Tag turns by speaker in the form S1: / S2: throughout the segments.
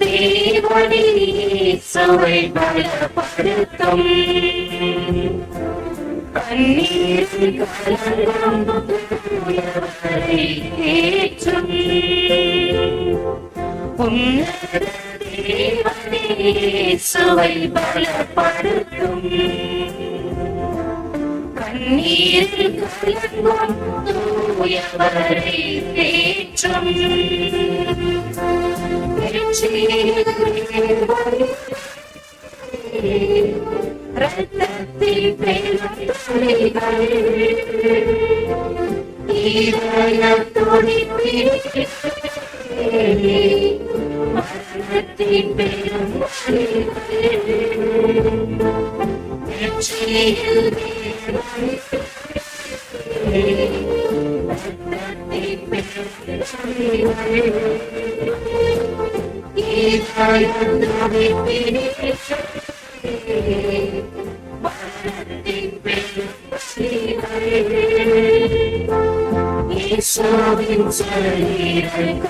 S1: தேவனே சுவை பலப்படுத்தும் கண்ணீர் கலங்கும் ஏற்றும் தேவனே சுவை பலப்படுத்தும் கண்ணீர் கலங்கும் தூயவரை ஏற்றும் ரத்தத்தில் பெரும் துளிகள் இதயம் துடிப்பில் மரணத்தின் பெரும் வெற்றியில் ரத்தத்தின் பெரும் இயேசுவின் சரீரம்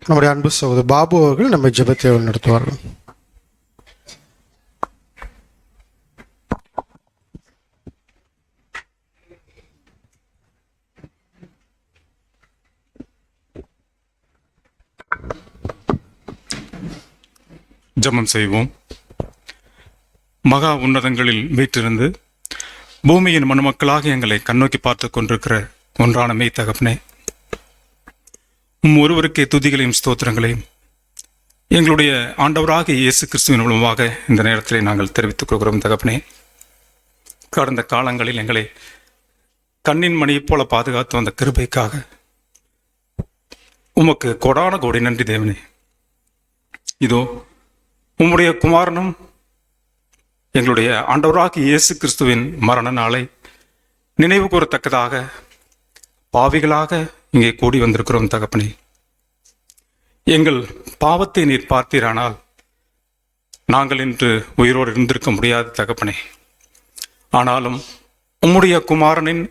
S2: நம்முடைய அன்பு சகோதரர் பாபு அவர்கள் நம்ம ஜெபத்தை நடத்துவார்கள்.
S3: ஜெபம் செய்வோம். மகா உன்னதங்களில் வீற்றிருந்து பூமியின் மனுமக்களாக எங்களை கண்ணோக்கி பார்த்து கொண்டிருக்கிற ஒன்றான மெய் தகப்பனே, ஒருவருக்கே துதிகளையும் ஸ்தோத்திரங்களையும் எங்களுடைய ஆண்டவராக இயேசு கிறிஸ்துவின் மூலமாக இந்த நேரத்தில் நாங்கள் தெரிவித்துக் கொள்கிறோம். தகப்பனே, கடந்த காலங்களில் எங்களை கண்ணின் மணியைப் போல பாதுகாத்து வந்த கிருபைக்காக உமக்கு கொடான கோடி நன்றி தேவனே. இதோ உம்முடைய குமாரனும் எங்களுடைய ஆண்டவராக இயேசு கிறிஸ்துவின் மரண நாளை நினைவு கூறத்தக்கதாக பாவிகளாக இங்கே கூடி வந்திருக்கிறோம். தகப்பனே, எங்கள் பாவத்தை நீர் பார்த்தீரானால் நாங்கள் இன்று உயிரோடு இருந்திருக்க முடியாது தகப்பனே. ஆனாலும் உம்முடைய குமாரனின்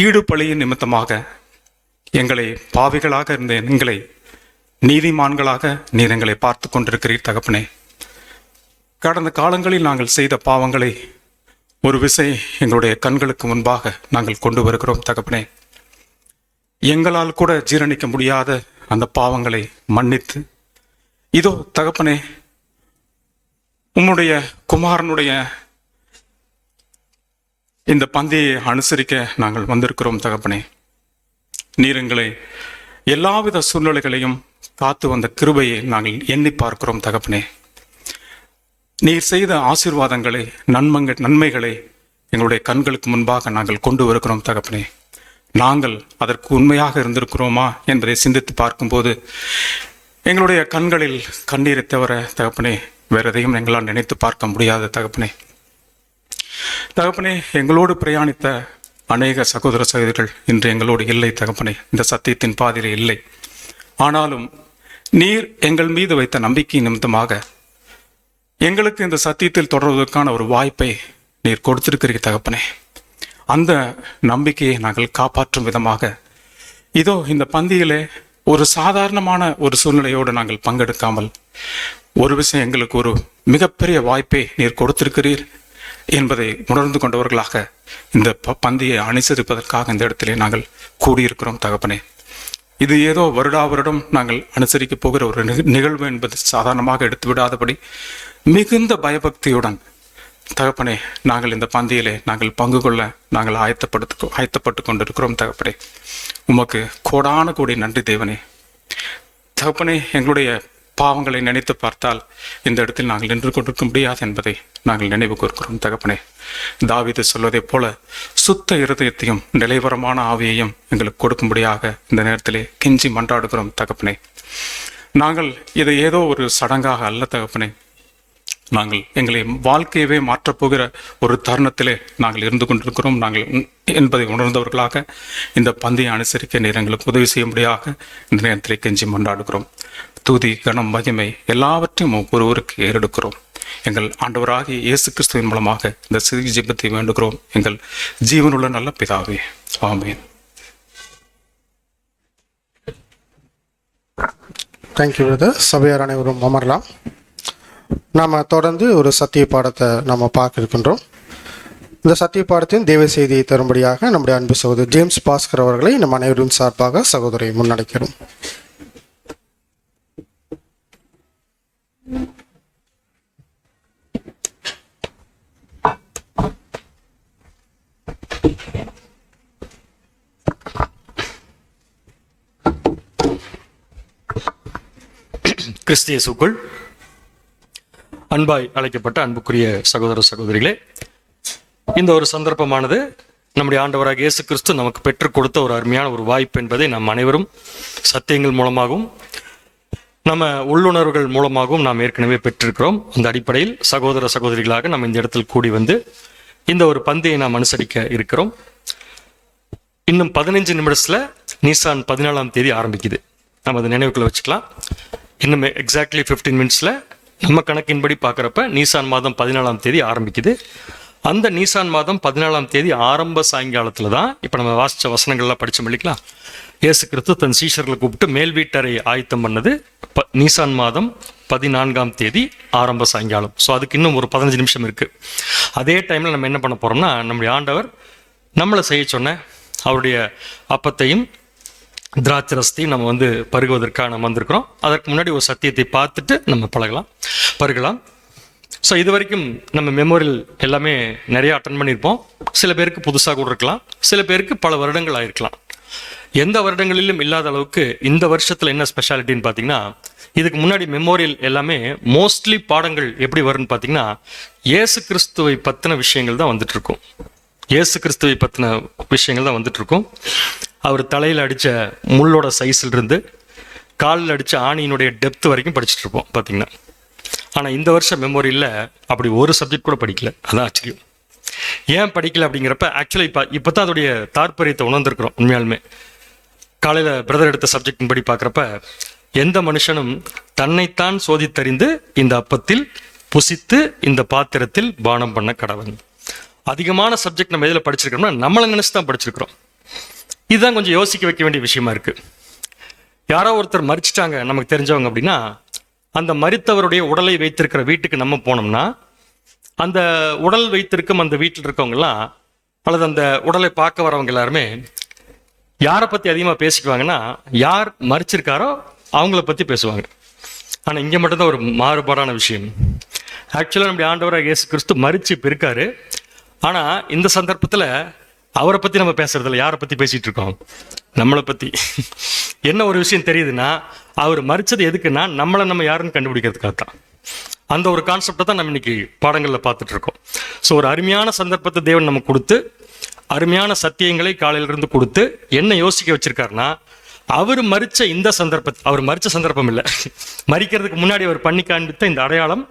S3: ஈடு பழியின் நிமித்தமாக எங்களை பாவிகளாக இருந்த எங்களை நீதிமான்களாக நீர் எங்களை பார்த்து கொண்டிருக்கிறீர் தகப்பனே. கடந்த காலங்களில் நாங்கள் செய்த பாவங்களை ஒரு விசை எங்களுடைய கண்களுக்கு முன்பாக நாங்கள் கொண்டு வருகிறோம் தகப்பனே. எங்களால் கூட ஜீரணிக்க முடியாத அந்த பாவங்களை மன்னித்து இதோ தகப்பனே, உம்முடைய குமாரனுடைய இந்த பந்தியை அனுசரிக்க நாங்கள் வந்திருக்கிறோம் தகப்பனே. நீர் எங்களை எல்லாவித சூழ்நிலைகளையும் காத்து வந்த கிருபையை நாங்கள் எண்ணி பார்க்கிறோம் தகப்பனே. நீர் செய்த ஆசீர்வாதங்களை நன்மைகளை எங்களுடைய கண்களுக்கு முன்பாக நாங்கள் கொண்டு வருகிறோம் தகப்பனே. நாங்கள் அதற்கு உண்மையாக இருந்திருக்கிறோமா என்பதை சிந்தித்து பார்க்கும்போது எங்களுடைய கண்களில் கண்ணீரை தவிர தகப்பனே வேற எதையும் எங்களால் நினைத்து பார்க்க முடியாத தகப்பனே. தகப்பனே, எங்களோடு பிரயாணித்த அநேக சகோதர சகோதரிகள் இன்று எங்களோடு இல்லை தகப்பனே, இந்த சத்தியத்தின் பாதையில் இல்லை. ஆனாலும் நீர் எங்கள் மீது வைத்த நம்பிக்கை நிமித்தமாக எங்களுக்கு இந்த சத்தியத்தில் தொடர்வதற்கான ஒரு வாய்ப்பை நீர் கொடுத்திருக்கிறீர் தகப்பனே. அந்த நம்பிக்கையை நாங்கள் காப்பாற்றும் விதமாக இதோ இந்த பந்தியிலே ஒரு சாதாரணமான ஒரு சூழ்நிலையோடு நாங்கள் பங்கெடுக்காமல் ஒரு விஷயம் எங்களுக்கு ஒரு மிகப்பெரிய வாய்ப்பை நீர் கொடுத்திருக்கிறீர் என்பதை உணர்ந்து கொண்டவர்களாக இந்த பந்தியை அனுசரிப்பதற்காக இந்த இடத்திலே நாங்கள் கூடியிருக்கிறோம் தகப்பனே. இது ஏதோ வருடம் நாங்கள் அனுசரிக்க போகிற ஒரு நிகழ்வு என்பது சாதாரணமாக எடுத்து விடாதபடி மிகுந்த பயபக்தியுடன் தகப்பனே நாங்கள் இந்த பந்தியிலே நாங்கள் பங்கு கொள்ள நாங்கள் ஆயத்தப்பட்டு கொண்டிருக்கிறோம் தகப்பனே. உமக்கு கோடான கோடி நன்றி தேவனே. தகப்பனே, எங்களுடைய பாவங்களை நினைத்து பார்த்தால் இந்த இடத்தில் நாங்கள் நின்று கொண்டிருக்க முடியாது என்பதை நாங்கள் நினைவு கூர்க்கிறோம் தகப்பனே. தாவீது சொல்வதைப் போல சுத்த இருதயத்தையும் நிலைவரமான ஆவியையும் எங்களுக்கு கொடுக்கும்படியாக இந்த நேரத்திலே கெஞ்சி மன்றாடுகிறோம் தகப்பனே. நாங்கள் இதை ஏதோ ஒரு சடங்காக அல்ல தகப்பனே, நாங்கள் எங்களை வாழ்க்கையவே மாற்றப் போகிற ஒரு தருணத்திலே நாங்கள் இருந்து கொண்டிருக்கிறோம் நாங்கள் என்பதை உணர்ந்தவர்களாக இந்த பந்தியை அனுசரிக்க நீர் எங்களுக்கு உதவி செய்யும்படியாக இந்த நேரத்திலே கெஞ்சி மன்றாடுகிறோம். துதி கனம் மகிமை எல்லாவற்றையும் ஒருவருக்கு ஏறெடுக்கிறோம். எங்கள் ஆண்டவராகிய இயேசு கிறிஸ்துவின் மூலமாக இந்த சிறு ஜெபத்தை வேண்டுகிறோம் எங்கள் ஜீவனுள்ள நல்ல பிதாவே, ஆமென்.
S2: Thank you brother. சபையார் அனைவரும் அமரலாம். நாம் தொடர்ந்து ஒரு சத்திய பாடத்தை நம்ம பார்க்க இருக்கின்றோம். இந்த சத்திய பாடத்தின் தேவ செய்தியை தரும்படியாக நம்முடைய அன்பு சகோதரர் ஜேம்ஸ் பாஸ்கர் அவர்களை நம் அனைவரும் சார்பாக சகோதரை முன்னடைக்கிறோம்.
S4: கிறிஸ்து இயேசுக்குள் அன்பாய் அழைக்கப்பட்ட அன்புக்குரிய சகோதர சகோதரிகளே, இந்த ஒரு சந்தர்ப்பமானது நம்முடைய ஆண்டவராக இயேசு கிறிஸ்து நமக்கு பெற்றுக் கொடுத்த ஒரு அருமையான ஒரு வாய்ப்பு என்பதை நாம் அனைவரும் சத்தியங்கள் மூலமாகவும் நம்ம உள்ளுணர்வுகள் மூலமாகவும் நாம் ஏற்கனவே பெற்றிருக்கிறோம். அந்த அடிப்படையில் சகோதர சகோதரிகளாக நம்ம இந்த இடத்தில் கூடி வந்து இந்த ஒரு பந்தியை நாம் அனுசரிக்க இருக்கிறோம். இன்னும் 15 நிமிடத்தில் நீசான் 14ஆம் தேதி ஆரம்பிக்குது. நம்ம அதை நினைவுக்குள்ள வச்சுக்கலாம். இன்னும் எக்ஸாக்ட்லி 15 மினிட்ஸில் நம்ம கணக்கின்படி பார்க்குறப்ப நீசான் மாதம் 14ஆம் தேதி ஆரம்பிக்குது. அந்த நீசான் மாதம் 14ஆம் தேதி ஆரம்ப சாயங்காலத்தில் தான் இப்போ நம்ம வாசித்த வசனங்கள்லாம் படித்தோம் இல்லைங்களா. இயேசு கிறிஸ்து தன் சீஷர்களை கூப்பிட்டு மேல் வீட்டறை ஆயத்தம் பண்ணது நீசான் மாதம் 14ஆம் தேதி ஆரம்ப சாயங்காலம். ஸோ அதுக்கு இன்னும் ஒரு 15 நிமிஷம் இருக்குது. அதே டைமில் நம்ம என்ன பண்ண போகிறோம்னா, நம்முடைய ஆண்டவர் நம்மளை செய்ய சொன்ன அவருடைய அப்பத்தையும் திராட்சரசத்தையும் நம்ம பருகுவதற்காக நம்ம வந்திருக்கிறோம். அதற்கு முன்னாடி ஒரு சத்தியத்தை பார்த்துட்டு நம்ம பருகலாம். ஸோ இது வரைக்கும் நம்ம மெமோரியல் எல்லாமே நிறைய அட்டன் பண்ணியிருப்போம். சில பேருக்கு புதுசாக கூட இருக்கலாம், சில பேருக்கு பல வருடங்கள் ஆயிருக்கலாம். எந்த வருடங்களிலும் இல்லாத அளவுக்கு இந்த வருஷத்தில் என்ன ஸ்பெஷாலிட்டின்னு பார்த்தீங்கன்னா, இதுக்கு முன்னாடி மெமோரியல் எல்லாமே மோஸ்ட்லி பாடங்கள் எப்படி வரும்னு பார்த்தீங்கன்னா, இயேசு கிறிஸ்துவை பற்றின விஷயங்கள் தான் வந்துட்டு இருக்கும். இயேசு கிறிஸ்துவை பற்றின விஷயங்கள் தான் வந்துட்டு இருக்கும். அவர் தலையில் அடித்த முள்ளோட சைஸில் இருந்து காலில் அடித்த ஆணியினுடைய டெப்த் வரைக்கும் படிச்சுட்டு இருப்போம் பார்த்தீங்கன்னா. ஆனால் இந்த வருஷம் மெமோரியில் அப்படி ஒரு சப்ஜெக்ட் கூட படிக்கல. அதான் ஆச்சரியம். ஏன் படிக்கல அப்படிங்கிறப்ப ஆக்சுவலி இப்போ தான் அதோடைய தாற்பயத்தை உணர்ந்திருக்கிறோம். உண்மையாலுமே காலையில் பிரதர் எடுத்த சப்ஜெக்டின் படி பார்க்குறப்ப, எந்த மனுஷனும் தன்னைத்தான் சோதித்தறிந்து இந்த அப்பத்தில் புசித்து இந்த பாத்திரத்தில் பானம் பண்ண கடவன். அதிகமான சப்ஜெக்ட் நம்ம எதில் படிச்சிருக்கிறோம்னா நம்மளை நினைச்சு தான் படிச்சிருக்கிறோம். இதுதான் கொஞ்சம் யோசிக்க வைக்க வேண்டிய விஷயமா இருக்கு. யாரோ ஒருத்தர் மரிச்சிட்டாங்க நமக்கு தெரிஞ்சவங்க அப்படின்னா, அந்த மரித்தவருடைய உடலை வைத்திருக்கிற வீட்டுக்கு நம்ம போனோம்னா, அந்த உடல் வைத்திருக்கும் அந்த வீட்டில் இருக்கவங்கலாம் அல்லது அந்த உடலை பார்க்க வரவங்க எல்லாருமே யாரை பற்றி அதிகமாக பேசிக்குவாங்கன்னா, யார் மரிச்சிருக்காரோ அவங்கள பற்றி பேசுவாங்க. ஆனால் இங்கே மட்டும்தான் ஒரு மாறுபாடான விஷயம். ஆக்சுவலாக நம்முடைய ஆண்டவராக இயேசு கிறிஸ்து மரிச்சு இப்போ இருக்காரு. ஆனால் இந்த சந்தர்ப்பத்தில் அவரை பற்றி நம்ம பேசுறதில்ல. யாரை பற்றி பேசிகிட்டு இருக்கோம்? நம்மளை பற்றி. என்ன ஒரு விஷயம் தெரியுதுன்னா, அவர் மரிச்சது எதுக்குன்னா நம்மளை நம்ம யாருன்னு கண்டுபிடிக்கிறதுக்காக தான். அந்த ஒரு கான்செப்டை தான் நம்ம இன்னைக்கு பாடங்களில் பார்த்துட்டு இருக்கோம். ஸோ ஒரு அருமையான சந்தர்ப்பத்தை தேவன் நமக்கு கொடுத்து, அருமையான சத்தியங்களை காலையிலிருந்து கொடுத்து என்ன யோசிக்க வச்சிருக்காருன்னா, அவர் மரிச்ச இந்த சந்தர்ப்பத்தை, அவர் மரிச்ச சந்தர்ப்பம் இல்லை, மரிக்கிறதுக்கு முன்னாடி அவர் பண்ணி காண்பித்த இந்த அடையாளம்,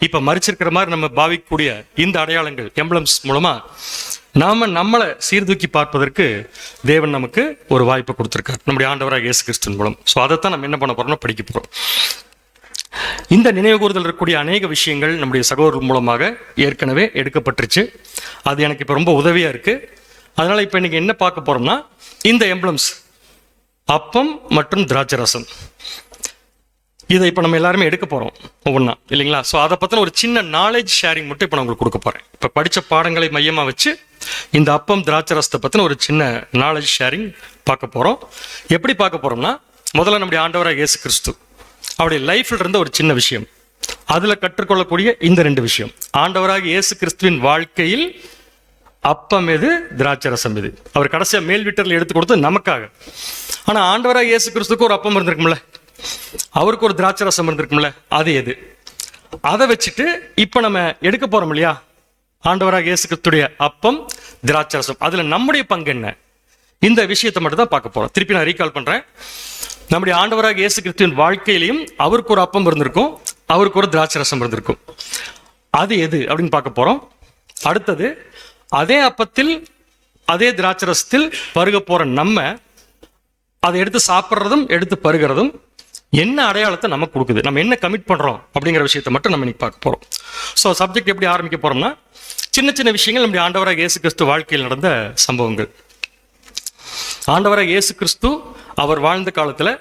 S4: இப்போ மரிச்சிருக்கிற மாதிரி நம்ம பாவிக்கக்கூடிய இந்த அடையாளங்கள், எம்பளம்ஸ் மூலமா நம்மளை சீர்தூக்கி பார்ப்பதற்கு தேவன் நமக்கு ஒரு வாய்ப்பை கொடுத்துருக்கார் நம்முடைய ஆண்டவராக இயேசு கிறிஸ்துவின் மூலம். ஸோ அதைத்தான் நம்ம என்ன பண்ண போறோம்னா படிக்க போகிறோம். இந்த நினைவு கூறுதல் இருக்கக்கூடிய அநேக விஷயங்கள் நம்முடைய சகோதரர் மூலமாக ஏற்கனவே எடுக்கப்பட்டுருச்சு. அது எனக்கு இப்போ ரொம்ப உதவியாக இருக்குது. அதனால் இப்போ இன்னைக்கு என்ன பார்க்க போகிறோம்னா, இந்த எம்பளம்ஸ் அப்பம் மற்றும் திராட்சரசம், இதை இப்போ நம்ம எல்லாருமே எடுக்க போகிறோம் ஒவ்வொன்றா, இல்லைங்களா? ஸோ அதை பற்றின ஒரு சின்ன நாலேஜ் ஷேரிங் மட்டும் இப்போ நான் உங்களுக்கு கொடுக்க போகிறேன். இப்போ படித்த பாடங்களை மையமாக வச்சு இந்த அப்பம் திராட்சரசத்தை பற்றின ஒரு சின்ன நாலேஜ் ஷேரிங் பார்க்க போகிறோம். எப்படி பார்க்க போகிறோம்னா, முதல்ல நம்முடைய ஆண்டவராக இயேசு கிறிஸ்து அவருடைய லைஃப்ல இருந்த ஒரு சின்ன விஷயம், அதில் கற்றுக்கொள்ளக்கூடிய இந்த 2 விஷயம். ஆண்டவராக இயேசு கிறிஸ்துவின் வாழ்க்கையில் அப்பம் எது, திராட்சரசம் எது. அவர் கடைசியாக மேல் வீட்டரில் எடுத்து கொடுத்தது நமக்காக. ஆனால் ஆண்டவராக இயேசு கிறிஸ்துக்கு ஒரு அப்பம் இருந்திருக்கும்ல, அவருக்கு ஒரு திராட்சை ரசம் இருந்திருக்கும்ல, அது எது? அதை வச்சுட்டு இப்ப நம்ம எடுக்க போறோம் இல்லையா, ஆண்டவராக இயேசு கிறிஸ்துடைய அப்பம் திராட்சை ரசம், அதுல நம்முடைய பங்கு என்ன? இந்த விஷயத்தை மட்டும் தான் பார்க்க போறோம். திருப்பி நான் ரீகால் பண்றேன். நம்முடைய ஆண்டவராக இயேசு கிறிஸ்துவின் வாழ்க்கையிலையும் அவருக்கு ஒரு அப்பம் இருந்திருக்கும், அவருக்கு ஒரு திராட்சை ரசம் இருந்திருக்கும். அது எது அப்படின்னு பார்க்க போறோம். அடுத்தது, அதே அப்பத்தில் அதே திராட்சை ரசத்தில் பருக போற நம்ம அதை எடுத்து சாப்பிட்றதும் எடுத்து பருகிறதும் என்ன அடையாளத்தை நமக்கு கொடுக்குது, நம்ம என்ன கமிட் பண்றோம் அப்படிங்கிற விஷயத்தை மட்டும் நம்ம இன்னைக்கு பார்க்க போறோம். ஸோ சப்ஜெக்ட் எப்படி ஆரம்பிக்க போறோம்னா, சின்ன சின்ன விஷயங்கள் நம்முடைய ஆண்டவராக இயேசு கிறிஸ்து வாழ்க்கையில் நடந்த சம்பவங்கள். ஆண்டவராக இயேசு கிறிஸ்து அவர் வாழ்ந்த காலத்துல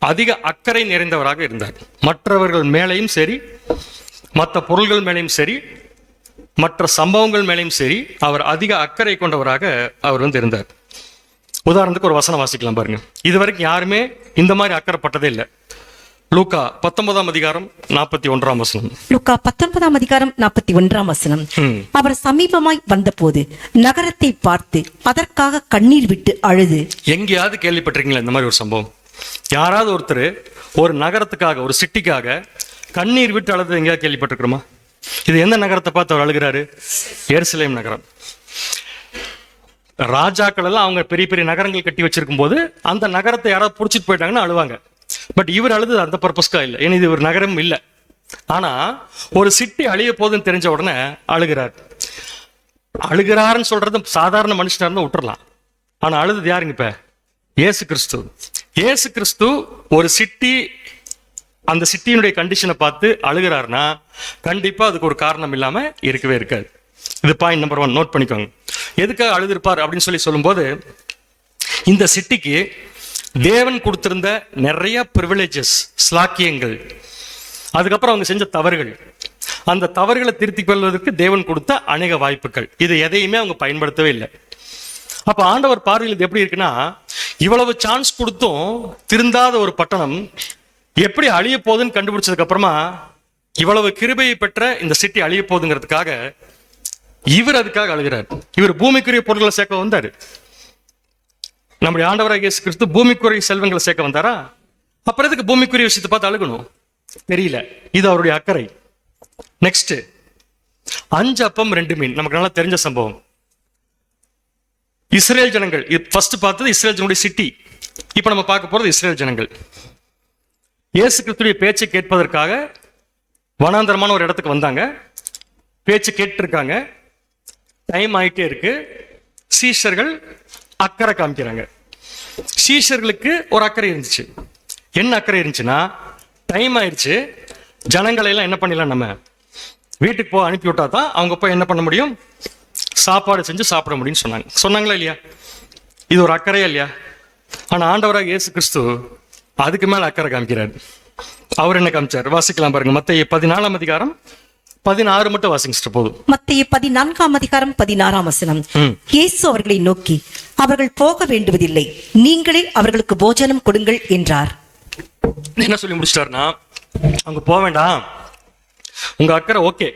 S4: அதிக அக்கறை நிறைந்தவராக இருந்தார். மற்றவர்கள் மேலேயும் சரி, மற்ற பொருள்கள் மேலேயும் சரி, மற்ற சம்பவங்கள் மேலேயும் சரி, அவர் அதிக அக்கறை கொண்டவராக அவர் இருந்தார். உதாரணத்துக்கு ஒரு வசனம் வாசிக்கலாம் பாருங்க. இதுவரைக்கும் யாருமே இந்த மாதிரி அக்கறைப்பட்டதே இல்லை. லூக்கா 19ஆம் அதிகாரம் 41ஆம் வசனம்.
S5: லூக்கா 19ஆம் அதிகாரம் 41ஆம் வசனம். அவர் சமீபமாய் வந்தபோது நகரத்தை பார்த்து அதற்காக கண்ணீர் விட்டு அழுது.
S4: எங்கேயாவது கேள்விப்பட்டிருக்கீங்களா இந்த மாதிரி ஒரு சம்பவம்? யாராவது ஒருத்தர் ஒரு நகரத்துக்காக, ஒரு சிட்டிக்காக கண்ணீர் விட்டு அழுது எங்கேயாவது கேள்விப்பட்டிருக்கிறோமா? இது எந்த நகரத்தை பார்த்து அவர் அழுகிறாரு? எருசலேம் நகரம். ராஜாக்கள் எல்லாம் அவங்க பெரிய பெரிய நகரங்கள் கட்டி வச்சிருக்கும் போது அந்த நகரத்தை யாராவது புடிச்சிட்டு போயிட்டாங்கன்னா அழுவாங்க. பட் இவர் அழுது அந்த பர்பஸ்க்கா இல்லை, ஏன்னா இது ஒரு நகரம் இல்லை. ஆனா ஒரு சிட்டி அழிய போகுதுன்னு தெரிஞ்ச உடனே அழுகிறார். அழுகிறாருன்னு சொல்றது சாதாரண மனுஷனா இருந்தா விட்டுறலாம். ஆனா அழுது யாருங்க? இப்ப இயேசு கிறிஸ்து. இயேசு கிறிஸ்து ஒரு சிட்டி, அந்த சிட்டியினுடைய கண்டிஷனை பார்த்து அழுகிறாருன்னா கண்டிப்பா அதுக்கு ஒரு காரணம் இல்லாம இருக்கவே இருக்காது. இது பாயிண்ட் நம்பர் 1, நோட் பண்ணிக்கோங்க. எதுக்காக அழுதிருப்பார் அப்படின்னு சொல்லும்போது, இந்த சிட்டிக்கு தேவன் கொடுத்திருந்த நிறைய பிரிவிலேஜஸ், ஸ்லாக்கியங்கள், அதுக்கப்புறம் அவங்க செஞ்ச தவறுகள், அந்த தவறுகளை திருத்திக் கொள்வதற்கு தேவன் கொடுத்த அநேக வாய்ப்புகள், இது எதையுமே அவங்க பயன்படுத்தவே இல்லை. அப்ப ஆண்டவர் பார்வையில் இது எப்படி இருக்குன்னா, இவ்வளவு சான்ஸ் கொடுத்தும் திருந்தாத ஒரு பட்டணம் எப்படி அழிய போகுதுன்னு கண்டுபிடிச்சதுக்கு அப்புறமா, இவ்வளவு கிருபையை பெற்ற இந்த சிட்டி அழிய போகுதுங்கிறதுக்காக இவர் அதுக்காக அழுகிறார். இவர் பூமிக்குரிய பொருட்களை சேர்க்க வந்தாரு. நம்முடைய ஆண்டவராக இயேசு கிறிஸ்து பூமிக்குரிய செல்வங்களை சேர்க்க வந்தாரா? அப்புறம் எதுக்கு பூமிக்குரிய விஷயத்தை பார்த்து அழுகணும்? தெரியல. இது அவருடைய அக்கறை. நெக்ஸ்ட், 5 அப்பம் 2 மீன், நமக்கு நல்லா தெரிஞ்ச சம்பவம். இஸ்ரேல் ஜனங்கள், ஃபர்ஸ்ட் பார்த்தது இஸ்ரேல் ஜனங்களுடைய சிட்டி. இப்ப நம்ம பார்க்க போறது இஸ்ரேல் ஜனங்கள். இயேசு கிறிஸ்துடைய பேச்சை கேட்பதற்காக வனாந்தரமான ஒரு இடத்துக்கு வந்தாங்க. பேச்சு கேட்டு இருக்காங்க. டைம் ஆயிட்டே இருக்கு. சீஷர்கள் அக்கறை காமிக்கிறாங்க. சீஷர்களுக்கு ஒரு அக்கறை இருந்துச்சு. என்ன அக்கறை இருந்துச்சுன்னா, டைம் ஆயிடுச்சு, ஜனங்களை எல்லாம் என்ன பண்ணிடலாம், நம்ம வீட்டுக்கு போய் அனுப்பி விட்டா தான் அவங்க போய் என்ன பண்ண முடியும், சாப்பாடு செஞ்சு சாப்பிட முடியும்னு சொன்னாங்களா இல்லையா? இது ஒரு அக்கறையா இல்லையா? ஆனா ஆண்டவராக இயேசு கிறிஸ்து அதுக்கு மேல அக்கறை காமிக்கிறார். அவர் என்ன காமிச்சார்? வாசிக்கலாம் பாருங்க. மத்தேயு 14ஆம் அதிகாரம் 16 மட்டும் வாசிச்சிட்டு போதும்.
S5: மத்தேயு 14ஆம் அதிகாரம் 16ஆம் வசனம். இயேசு அவர்களை நோக்கி, அவர்கள் போக வேண்டுவதில்லை, நீங்களே அவர்களுக்கு போஜனம் கொடுங்கள் என்றார்.
S4: என்ன சொல்லி முடிச்சிட்டாருன்னா, அவங்க போக வேண்டாம், உங்க அக்கறை ஓகே,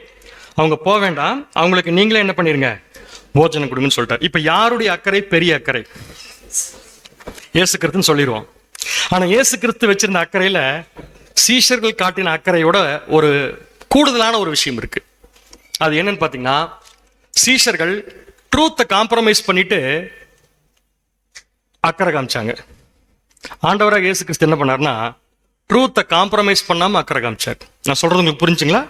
S4: அவங்க போக வேண்டாம், அவங்களுக்கு நீங்களே என்ன பண்ணிருங்க, போஜனம் கொடுங்கன்னு சொல்லிட்டார். இப்ப யாருடைய அக்கறை பெரிய அக்கறை? இயேசு கிறிஸ்துன்னு சொல்லிடுவோம். ஆனா இயேசு கிறிஸ்து வச்சிருந்த அக்கறையில சீஷர்கள் காட்டின அக்கறையோட ஒரு கூடுதலான ஒரு விஷயம் இருக்கு. அது என்னன்னு பாத்தீங்கன்னா, சீஷர்கள் ட்ரூத்தை காம்ப்ரமைஸ் பண்ணிட்டு அக்கறை காமிச்சாங்க. ஆண்டவராக இயேசு கிறிஸ்து என்ன பண்ணார்னா, ட்ரூத்தை காம்ப்ரமைஸ் பண்ணாம அக்கறை காமிச்சார். நான் சொல்றது உங்களுக்கு புரிஞ்சுங்களா?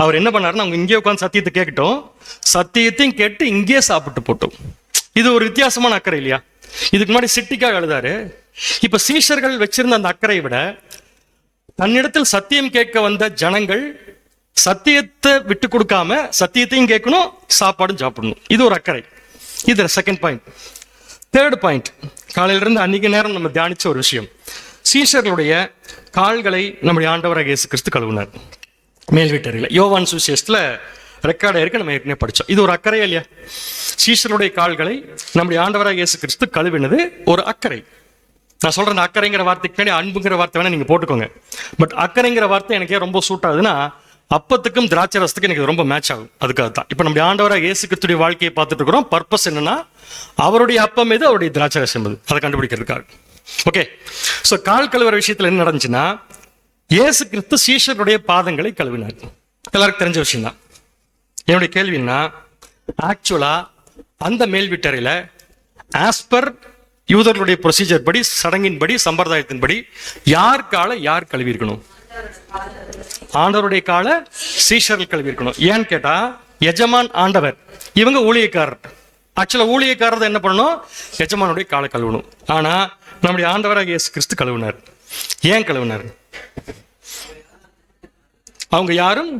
S4: அவர் என்ன பண்ணாருன்னா, அவங்க இங்கே உட்காந்து சத்தியத்தை கேட்கட்டும், சத்தியத்தையும் கேட்டு இங்கேயே சாப்பிட்டு போட்டோம். இது ஒரு வித்தியாசமான அக்கறை இல்லையா? இதுக்கு முன்னாடி சிட்டிக்காக எழுதாரு. இப்ப சீஷர்கள் வச்சிருந்த அந்த அக்கறையை விட, தன்னிடத்தில் சத்தியம் கேட்க வந்த ஜனங்கள் சத்தியத்தை விட்டு கொடுக்காம சத்தியத்தையும் கேட்கணும், சாப்பாடும் சாப்பிடணும். இது ஒரு அக்கறை. இது செகண்ட் பாயிண்ட். தேர்ட் பாயிண்ட், காலையில இருந்து அன்னைக்கு நேரம் நம்ம தியானிச்ச ஒரு விஷயம். சீஷர்களுடைய கால்களை நம்முடைய ஆண்டவராக இயேசு கிறிஸ்து கழுவினார் மேல் வீட்டறையில். யோவான் சுவிசேஷத்துல ரெக்கார்ட் இருக்கு, நம்ம ஏற்கனவே படிச்சோம். இது ஒரு அக்கறையா இல்லையா? சீஷருடைய கால்களை நம்முடைய ஆண்டவராக இயேசு கிறிஸ்து கழுவினது ஒரு அக்கறை. நான் சொல்றேன், அக்கறைங்கிற வார்த்தைக்கு பின்னாடி அன்புங்கிற வார்த்தை வேணா நீங்க போட்டுக்கோங்க. பட் அக்கறைங்கிற வார்த்தை எனக்கு ரொம்ப சூட் ஆகுதுன்னா, அப்பத்துக்கும் திராட்சை ரசத்துக்கும் எனக்கு ரொம்ப மேட்ச் ஆகும். அதுக்காக தான் இப்ப நம்முடைய ஆண்டவராக இயேசு கிறிஸ்துடைய வாழ்க்கையை பார்த்துட்டு இருக்கிறோம். பர்பஸ் என்னன்னா, அவருடைய அப்பம் எது, அவருடைய திராட்சை ரசம் எது, அதை கண்டுபிடிக்கிறதுக்காக. ஓகே. ஸோ கால் கழுவுற விஷயத்துல என்ன நடந்துச்சுன்னா, இயேசு கிறிஸ்து சீஷருடைய பாதங்களை கழுவினார். எல்லாருக்கும் தெரிஞ்ச விஷயம் தான். என்னுடைய கேள்வின்னா, ஆக்சுவலா அந்த மேல் வீட்டறையில ஆஸ்பர் யூதர்களுடைய ப்ரொசீஜர் படி, சடங்கின்படி, சம்பிரதாயத்தின்படி யார் காலை யார் கழுவி இருக்கணும்? ஆண்டவருடைய காலை சீஷர்கள் கழுவி இருக்கணும். ஏன்னு கேட்டா, எஜமான் ஆண்டவர், இவங்க ஊழியக்காரர். ஆக்சுவலா ஊழியக்காரர் என்ன பண்ணணும்? எஜமானுடைய காலை கழுவணும். ஆனா நம்முடைய ஆண்டவராக இயேசு கிறிஸ்து கழுவினார். ஏன் கழுவினார்? அவங்க யாரும்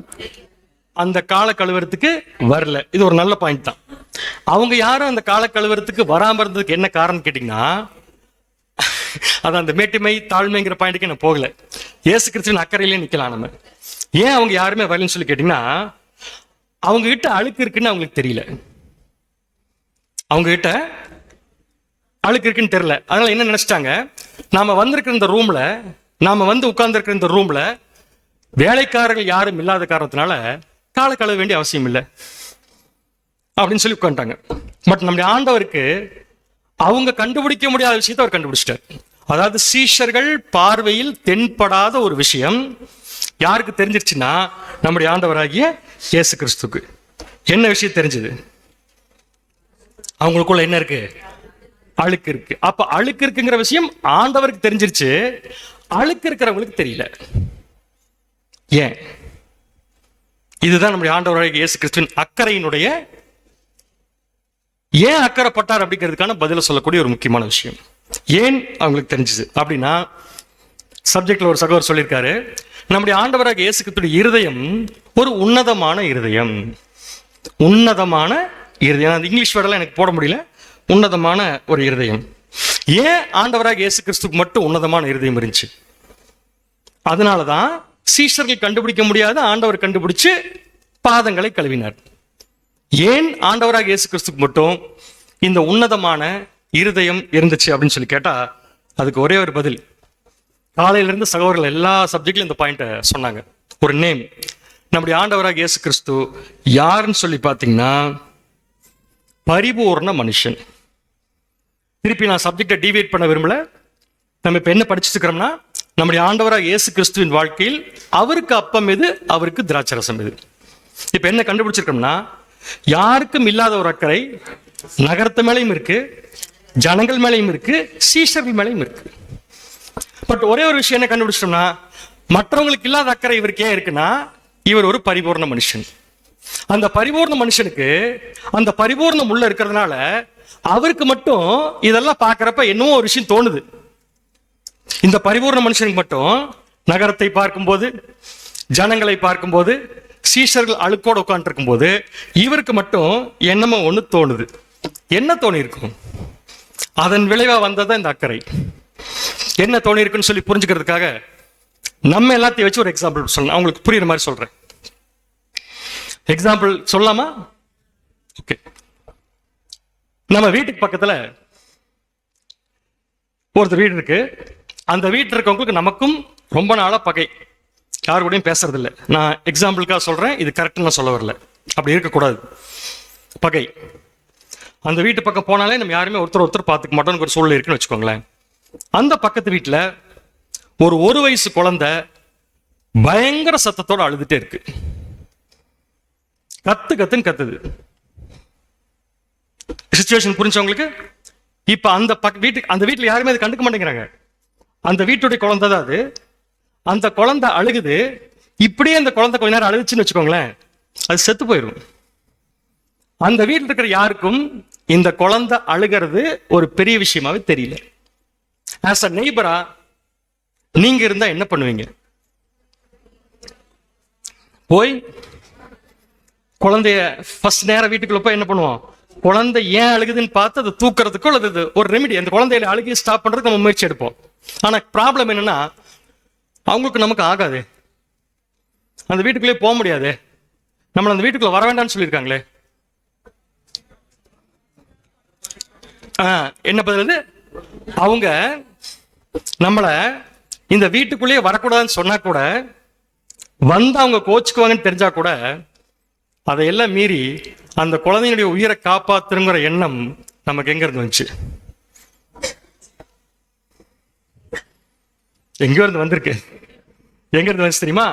S4: அந்த காலை கழுவுறதுக்கு வரல. இது ஒரு நல்ல பாயிண்ட் தான். அவங்க யாரும் அந்த காலை கழுவுறதுக்கு வராம இருந்ததுக்கு என்ன காரணம் கேட்டீங்கன்னா, அதான் அந்த மேட்டிமை தாழ்மைங்கிற பாயிண்ட்டுக்கு நான் போகல. இயேசு கிறிஸ்துவின் அக்கறையிலே நிக்கலாம் நம்ம. ஏன் அவங்க யாருமே வரலன்னு சொல்லி கேட்டீங்கன்னா, அவங்க கிட்ட அழுக்கு இருக்குன்னு அவங்களுக்கு தெரியல. அவங்க கிட்ட அழுக்கு இருக்குன்னு தெரியல. அதனால என்ன நினைச்சிட்டாங்க, நாம வந்திருக்கிற இந்த ரூம்ல, நாம வந்து உட்கார்ந்துருக்கிற இந்த ரூம்ல வேலைக்காரர்கள் யாரும் இல்லாத காரணத்தினால காலை கழுவ வேண்டிய அவசியம் இல்லை அப்படின்னு சொல்லி உட்காந்துட்டாங்க. பட் நம்முடைய ஆண்டவருக்கு அவங்க கண்டுபிடிக்க முடியாத விஷயத்தை அவர் கண்டுபிடிச்சிட்டார். அதாவது சீஷர்கள் பார்வையில் தென்படாத ஒரு விஷயம் யாருக்கு தெரிஞ்சிருச்சுன்னா, நம்முடைய ஆண்டவராகிய இயேசு கிறிஸ்துக்கு. என்ன விஷயம் தெரிஞ்சது? அவங்களுக்குள்ள என்ன இருக்கு? அழுக்கு இருக்கு. அப்ப அழுக்கு இருக்குங்கிற விஷயம் ஆண்டவருக்கு தெரிஞ்சிருச்சு, அழுக்கு இருக்கிறவங்களுக்கு தெரியல. ஏன்? இதுதான் நம்முடைய ஆண்டவராகிய இயேசு கிறிஸ்துவின் அக்கறையினுடைய, ஏன் அக்கறைப்பட்டார் அப்படிங்கிறதுக்கான பதில சொல்லக்கூடிய ஒரு முக்கியமான விஷயம். ஏன் அவங்களுக்கு தெரிஞ்சது அப்படின்னா, சப்ஜெக்ட்ல ஒரு சகோதரர் சொல்லியிருக்காரு, நம்முடைய ஆண்டவராகிய இயேசு கிறிஸ்துவின் இருதயம் ஒரு உன்னதமான இருதயம். உன்னதமான இருதயம், அந்த இங்கிலீஷ் வேர்டெல்லாம் எனக்கு போட முடியல. உன்னதமான ஒரு இருதயம். ஏன் ஆண்டவராகிய இயேசு கிறிஸ்துக்கு மட்டும் உன்னதமான இருதயம் இருந்துச்சு? அதனாலதான் சீஷர்கள் கண்டுபிடிக்க முடியாத ஆண்டவர் கண்டுபிடிச்சு பாதங்களை கழுவினார். ஏன் ஆண்டவராகிய இயேசு கிறிஸ்துக்கு மட்டும் இந்த உன்னதமான இருதயம் இருந்துச்சு அப்படின்னு சொல்லி கேட்டா, அதுக்கு ஒரே ஒரு பதில். காலையில இருந்து சகோதரர்கள் எல்லா சப்ஜெக்ட்லயும் இந்த பாயிண்ட சொன்னாங்க. ஒரு நேம், நம்முடைய ஆண்டவராகிய இயேசு கிறிஸ்து யாருன்னு சொல்லி பார்த்தீங்கன்னா, பரிபூர்ண மனுஷன். திருப்பி நான் சப்ஜெக்டை டிவியேட் பண்ண விரும்பல. நம்ம இப்ப என்ன படிச்சுட்டு இருக்கிறோம்னா, நம்முடைய ஆண்டவராக இயேசு கிறிஸ்துவின் வாழ்க்கையில் அவருக்கு அப்பம் எது, அவருக்கு திராட்சரசம் எது. இப்ப என்ன கண்டுபிடிச்சிருக்கோம்னா, யாருக்கும் இல்லாத ஒரு அக்கறை நகரத்து மேலையும் இருக்கு, ஜனங்கள் மேலையும் இருக்கு, சீஷர்கள் மேலையும் இருக்கு. பட் ஒரே ஒரு விஷயம் என்ன கண்டுபிடிச்சிட்டோம்னா, மற்றவங்களுக்கு இல்லாத அக்கறை இவருக்கு ஏன் இருக்குன்னா, இவர் ஒரு பரிபூர்ண மனுஷன். அந்த பரிபூர்ண மனுஷனுக்கு அந்த பரிபூர்ணம் உள்ள இருக்கிறதுனால அவருக்கு மட்டும் இதெல்லாம் பார்க்கறப்ப என்னவோ ஒரு விஷயம் தோணுது. இந்த பரிபூர்ண மனுஷனுக்கு மட்டும் நகரத்தை பார்க்கும்போது, ஜனங்களை பார்க்கும்போது, சீஷர்கள் அழுக்கோடு உட்கார்ந்து இருக்கும் போது இவருக்கு மட்டும் என்னமோ ஒண்ணு தோணுது. என்ன தோணி இருக்கும்? அதன் விளைவா வந்ததான் இந்த அக்கறை. என்ன தோணி இருக்குன்னு சொல்லி புரிஞ்சுக்கிறதுக்காக நம்ம எல்லாத்தையும் வச்சு ஒரு எக்ஸாம்பிள் சொல்லலாம். அவங்களுக்கு புரியுற மாதிரி சொல்றேன். எக்ஸாம்பிள் சொல்லலாமா? ஓகே. நம்ம வீட்டுக்கு பக்கத்துல ஒருத்தர் வீடு இருக்கு. அந்த வீட்டில் இருக்கவங்களுக்கு நமக்கும் ரொம்ப நாளா பகை, யாரு கூடயும் பேசுறது இல்லை. நான் எக்ஸாம்பிளுக்காக சொல்றேன், இது கரெக்ட் நான் சொல்ல வரல. அப்படி இருக்கக்கூடாது. பகை. அந்த வீட்டு பக்கம் போனாலே நம்ம யாருமே ஒருத்தர் பார்த்துக்க மாட்டோம்னு ஒரு சூழ்நிலை இருக்குன்னு வச்சுக்கோங்களேன். அந்த பக்கத்து வீட்டில் ஒரு வயசு குழந்தை பயங்கர சத்தத்தோட அழுதுட்டே இருக்கு. கத்துன்னு கத்துது. சிச்சுவேஷன் புரிஞ்சவங்களுக்கு? இப்ப அந்த வீட்டுல யாருமே அதை கண்டுக்க மாட்டேங்கிறாங்க. அந்த வீட்டுடைய குழந்தை தான் அது. அந்த குழந்தை அழுகுது. இப்படியே அந்த குழந்தை கொஞ்ச நேரம் அழுதுச்சுன்னு வச்சுக்கோங்களேன், அது செத்து போயிடும். அந்த வீட்டில் இருக்கிற யாருக்கும் இந்த குழந்தை அழுகிறது ஒரு பெரிய விஷயமாவே தெரியல. ஆஸ் அ நெய்பரா நீங்க இருந்தா என்ன பண்ணுவீங்க? போய் குழந்தைய ஃபர்ஸ்ட் நேரம் வீட்டுக்குள்ள போய் என்ன பண்ணுவோம்? குழந்தை ஏன் அழுகுதுன்னு பார்த்து அதை தூக்குறதுக்கோ அல்லது ஒரு ரெமிடி, அந்த குழந்தையில அழுகையை ஸ்டாப் பண்றதுக்கு நம்ம முயற்சி எடுப்போம். ஆனா ப்ராப்ளம் என்னன்னா, அவங்களுக்கு நமக்கு ஆகாது. அந்த வீட்டுக்குள்ளே போக முடியாது. நம்மள அந்த வீட்டுக்குள்ள வர வேண்டாம்னு சொல்லியிருக்காங்களே. என்ன பதில்? அவங்க நம்மள இந்த வீட்டுக்குள்ளேயே வரக்கூடாதுன்னு சொன்னா கூட, வந்து அவங்க கோச்சுக்குவாங்கன்னு தெரிஞ்சா கூட, அதையெல்லாம் மீறி அந்த குழந்தையினுடைய உயிரை காப்பாத்துங்கிற எண்ணம் நமக்கு எங்க இருந்து வந்துச்சு? எங்க இருந்து வந்திருக்கு? எங்க இருந்து வந்து தெரியுமா?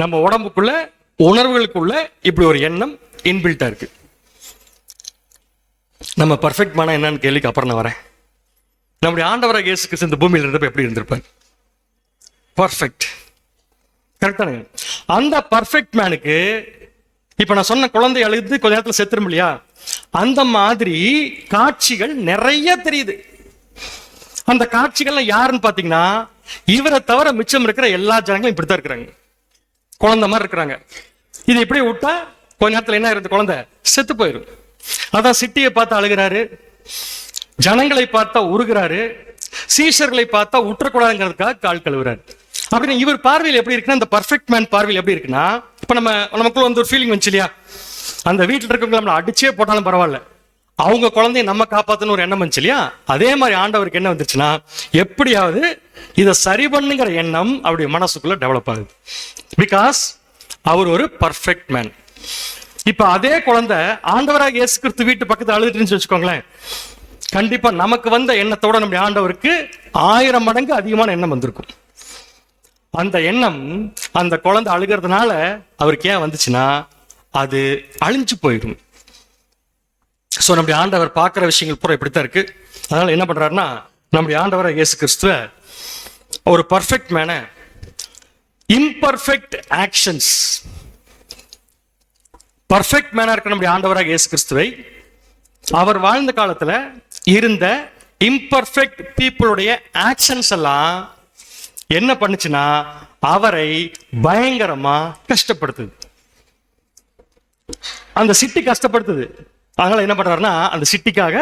S4: நம்ம உடம்புக்குள்ள உணர்வுகளுக்குள்ள இப்படி ஒரு எண்ணம் இன்பில்ட்டா இருக்கு. நம்ம பர்ஃபெக்ட் மேனா என்னன்னு கேள்விக்கு அப்புறம் நான் வரேன். நம்முடைய ஆண்டவராக இயேசு கிறிஸ்து இந்த பூமியில் இருந்தப்ப எப்படி இருந்திருப்பார்? பர்ஃபெக்ட். கரெக்டான அந்த பர்ஃபெக்ட் மேனுக்கு இப்ப நான் சொன்ன குழந்தை அழுது கொஞ்ச நேரத்தில் செத்துரும் இல்லையா, அந்த மாதிரி காட்சிகள் நிறைய தெரியுது. அந்த காட்சிகள்ல யாருன்னு பாத்தீங்கன்னா இவரை தவிர மிச்சம் இருக்கிற எல்லா ஜனங்களும் இப்படித்தான் இருக்கிறாங்க, குழந்தை மாதிரி இருக்கிறாங்க. இது இப்படி விட்டா கொஞ்ச நேரத்தில் என்ன இருந்து குழந்தை செத்து போயிடும். அதான் சிட்டியை பார்த்து அழுகிறாரு, ஜனங்களை பார்த்தா உருகிறாரு, சீஷர்களை பார்த்தா உற்றக்கூடாதுங்கிறதுக்காக கால் கழுவுறாரு. அப்படின்னு இவர் பார்வையில் எப்படி இருக்குன்னா, இந்த பர்ஃபெக்ட் மேன் பார்வையில் எப்படி இருக்குன்னா, இப்ப நமக்குள்ள வந்து ஒரு ஃபீலிங் வந்துச்சு இல்லையா, அந்த வீட்டில் இருக்கவங்க நம்மளை அடிச்சே போட்டாலும் பரவாயில்ல, அவங்க குழந்தைய நம்ம காப்பாத்தணும் ஒரு எண்ணம் வந்துச்சு இல்லையா, அதே மாதிரி ஆண்டவருக்கு என்ன வந்துருச்சுன்னா, எப்படியாவது இதை சரி பண்ணுங்கிற எண்ணம் அவருடைய மனசுக்குள்ள டெவலப் ஆகுது. பிகாஸ் அவர் ஒரு பர்ஃபெக்ட் மேன். இப்ப அதே குழந்தை ஆண்டவராக இயேசு கிறிஸ்து வீட்டு பக்கத்தில் அழுதுட்டுன்னு வச்சுக்கோங்களேன், கண்டிப்பா நமக்கு வந்த எண்ணத்தோட நம்முடைய ஆண்டவருக்கு 1000 மடங்கு அதிகமான எண்ணம் வந்திருக்கும். அந்த எண்ணம் அந்த குழந்தை அழுகிறதுனால அவருக்கு ஏன் வந்துச்சுன்னா, அது அழிஞ்சு போயிடும். ஸோ நம்முடைய ஆண்டவர் பார்க்குற விஷயங்கள் பூரா இப்படித்தான் இருக்கு. அதனால என்ன பண்றாருன்னா, நம்முடைய ஆண்டவரை இயேசு கிறிஸ்துவ ஒரு பர்ஃபெக்ட் மேன இம்பர்ஃபெக்ட் ஆக்ஷன்ஸ், பர்ஃபெக்ட் மேனா இருக்க நம்முடைய ஆண்டவராக இயேசு கிறிஸ்துவை அவர் வாழ்ந்த காலத்துல இருந்த இம்பர்ஃபெக்ட் பீப்புளுடைய ஆக்ஷன்ஸ் எல்லாம் என்ன பண்ணுச்சுன்னா அவரை பயங்கரமா கஷ்டப்படுத்துது. அந்த சிட்டி கஷ்டப்படுத்துது. அதனால என்ன பண்றாருன்னா அந்த சிட்டிக்காக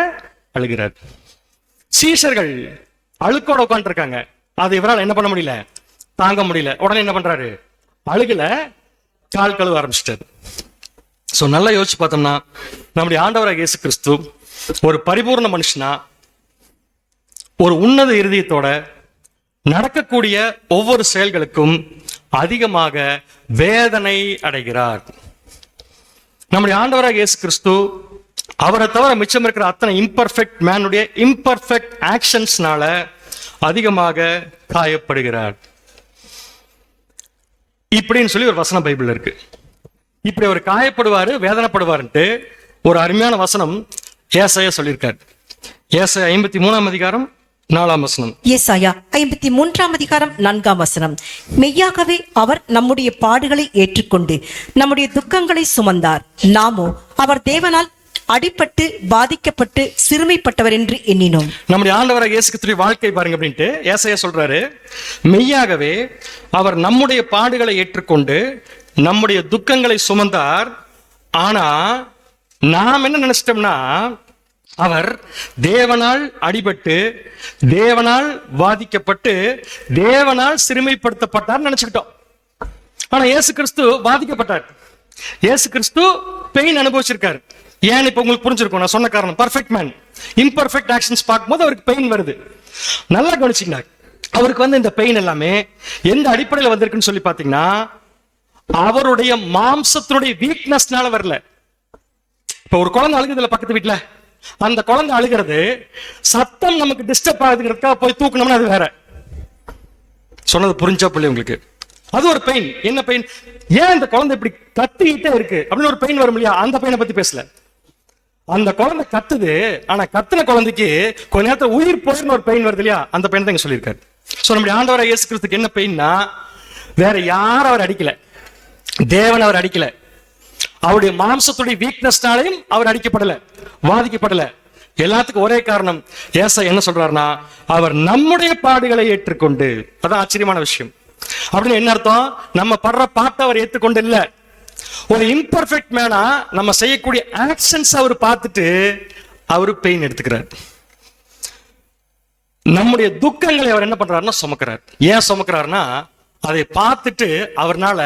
S4: அழுகிறார். சீஷர்கள் அழுக்கோட உட்காந்து இருக்காங்க, அதை இவரால் என்ன பண்ண முடியல, தாங்க முடியல. உடனே என்ன பண்றாரு, அழுகுல கால் கழுவ ஆரம்பிச்சிட்டாரு. ஸோ நல்லா யோசிச்சு பார்த்தோம்னா நம்முடைய ஆண்டவராக இயேசு கிறிஸ்து ஒரு பரிபூர்ண மனுஷனா ஒரு உன்னத இருதயத்தோட நடக்கக்கூடிய ஒவ்வொரு செயல்களுக்கும் அதிகமாக வேதனை அடைகிறார். நம்முடைய ஆண்டவராக இயேசு கிறிஸ்து அவரை தவிர மிச்சம் இருக்கிற அத்தனை இம்பர்ஃபெக்ட் மேனுடைய இம்பர்ஃபெக்ட் ஆக்ஷன்ஸ்னால அதிகமாக காயப்படுகிறார். இப்படின்னு சொல்லி ஒரு வசனம் பைபிள் இருக்கு. இப்படி அவர் காயப்படுவாரு, வேதனைப்படுவாருன்ட்டு ஒரு அருமையான வசனம் ஏசாயா சொல்லியிருக்காரு. ஏசாயா 53ஆம் அதிகாரம் 4ஆம் வசனம்.
S5: ஏசாயா 53ஆம் அதிகாரம் 4ஆம் வசனம். மெய்யாகவே அவர் நம்முடைய பாடுகளை ஏற்றுக்கொண்டு நம்முடைய துக்கங்களை சுமந்தார், நாமோ அவர் தேவனால் அடிபட்டு பாதிக்கப்பட்டு சிறுமைப்பட்டவர் என்று எண்ணினோம்.
S4: நம்முடைய ஆண்டவராக இயேசு கிறிஸ்துவின் வாழ்க்கை பாருங்க அப்படின்ட்டு ஏசாயா சொல்றாரு, மெய்யாகவே அவர் நம்முடைய பாடுகளை ஏற்றுக்கொண்டு நம்முடைய துக்கங்களை சுமந்தார். ஆனா நாம் என்ன நினைச்சிட்டோம்னா, அவர் தேவனால் அடிபட்டு தேவனால் வாதிக்கப்பட்டு தேவனால் சிறுமைப்படுத்தப்பட்டார் நினைச்சுக்கிட்டோம். ஆனா இயேசு கிறிஸ்து பாதிக்கப்பட்டார். இயேசு கிறிஸ்து பெயின் அனுபவிச்சிருக்காரு. ஏன் இப்ப உங்களுக்கு புரிஞ்சிருக்கும் நான் சொன்ன காரணம். பர்ஃபெக்ட் மேன் இம்பர்ஃபெக்ட் ஆக்ஷன்ஸ் பார்க்கும்போது அவருக்கு பெயின் வருது. நல்லா கவனிச்சிங்க, அவருக்கு வந்து இந்த பெயின் எல்லாமே எந்த அடிப்படையில் வந்திருக்குன்னு சொல்லி பாத்தீங்கன்னா, அவருடைய மாம்சத்தினுடைய வீக்னஸ்னால வரல. இப்ப ஒரு குழந்தை அழுகுதுல பக்கத்து வீட்டுல, அந்த குழந்தை அழுகிறது சத்தம் நமக்கு டிஸ்டர்ப் ஆகுதுங்கிறதுக்காக போய் தூக்கணும்னா அது வேற. சொன்னது புரிஞ்சா பிள்ளை உங்களுக்கு? அது ஒரு பெயின். என்ன பெயின்? ஏன் இந்த குழந்தை இப்படி கத்திக்கிட்டே இருக்கு அப்படின்னு ஒரு பெயின் வரும் இல்லையா, அந்த பெயினை பத்தி பேசல. அந்த குழந்தை கத்துது, ஆனா கத்துன குழந்தைக்கு கொஞ்ச நேரத்துல உயிர் போயிருந்து ஒரு பெயின் வருது இல்லையா, அந்த பெயின் தான் இங்க சொல்லியிருக்காரு. சோ நம்முடைய ஆண்டவராக இயேசு கிறிஸ்துக்கு என்ன பெயின்னா, வேற யாரும் அவர் அடிக்கல, தேவன் அவர் அடிக்கல, அவருடைய மாம்சத்துடைய வீக்னஸ்னாலையும் அவர் அடிக்கப்படல, வாதிக்கப்படல. எல்லாத்துக்கும் ஒரே காரணம். ஏசாயா என்ன சொல்றாருன்னா, அவர் நம்முடைய பாடுகளை ஏற்றுக்கொண்டு. அதான் ஆச்சரியமான விஷயம். அப்படின்னு என்ன அர்த்தம்? நம்ம படுற பாட்டை அவர் ஏற்றுக்கொண்டு இல்ல, ஒரு இம்பர்ஃபெக்ட் மேனா நம்ம செய்யக்கூடிய ஆக்ஷன்ஸ் அவர் பார்த்துட்டு அவரு பெயின் எடுத்துக்கிறார். நம்முடைய துக்கங்களை அவர் என்ன பண்றாருன்னா சுமக்கிறார். ஏன் சுமக்கிறாருன்னா, அதை பார்த்துட்டு அவர்னால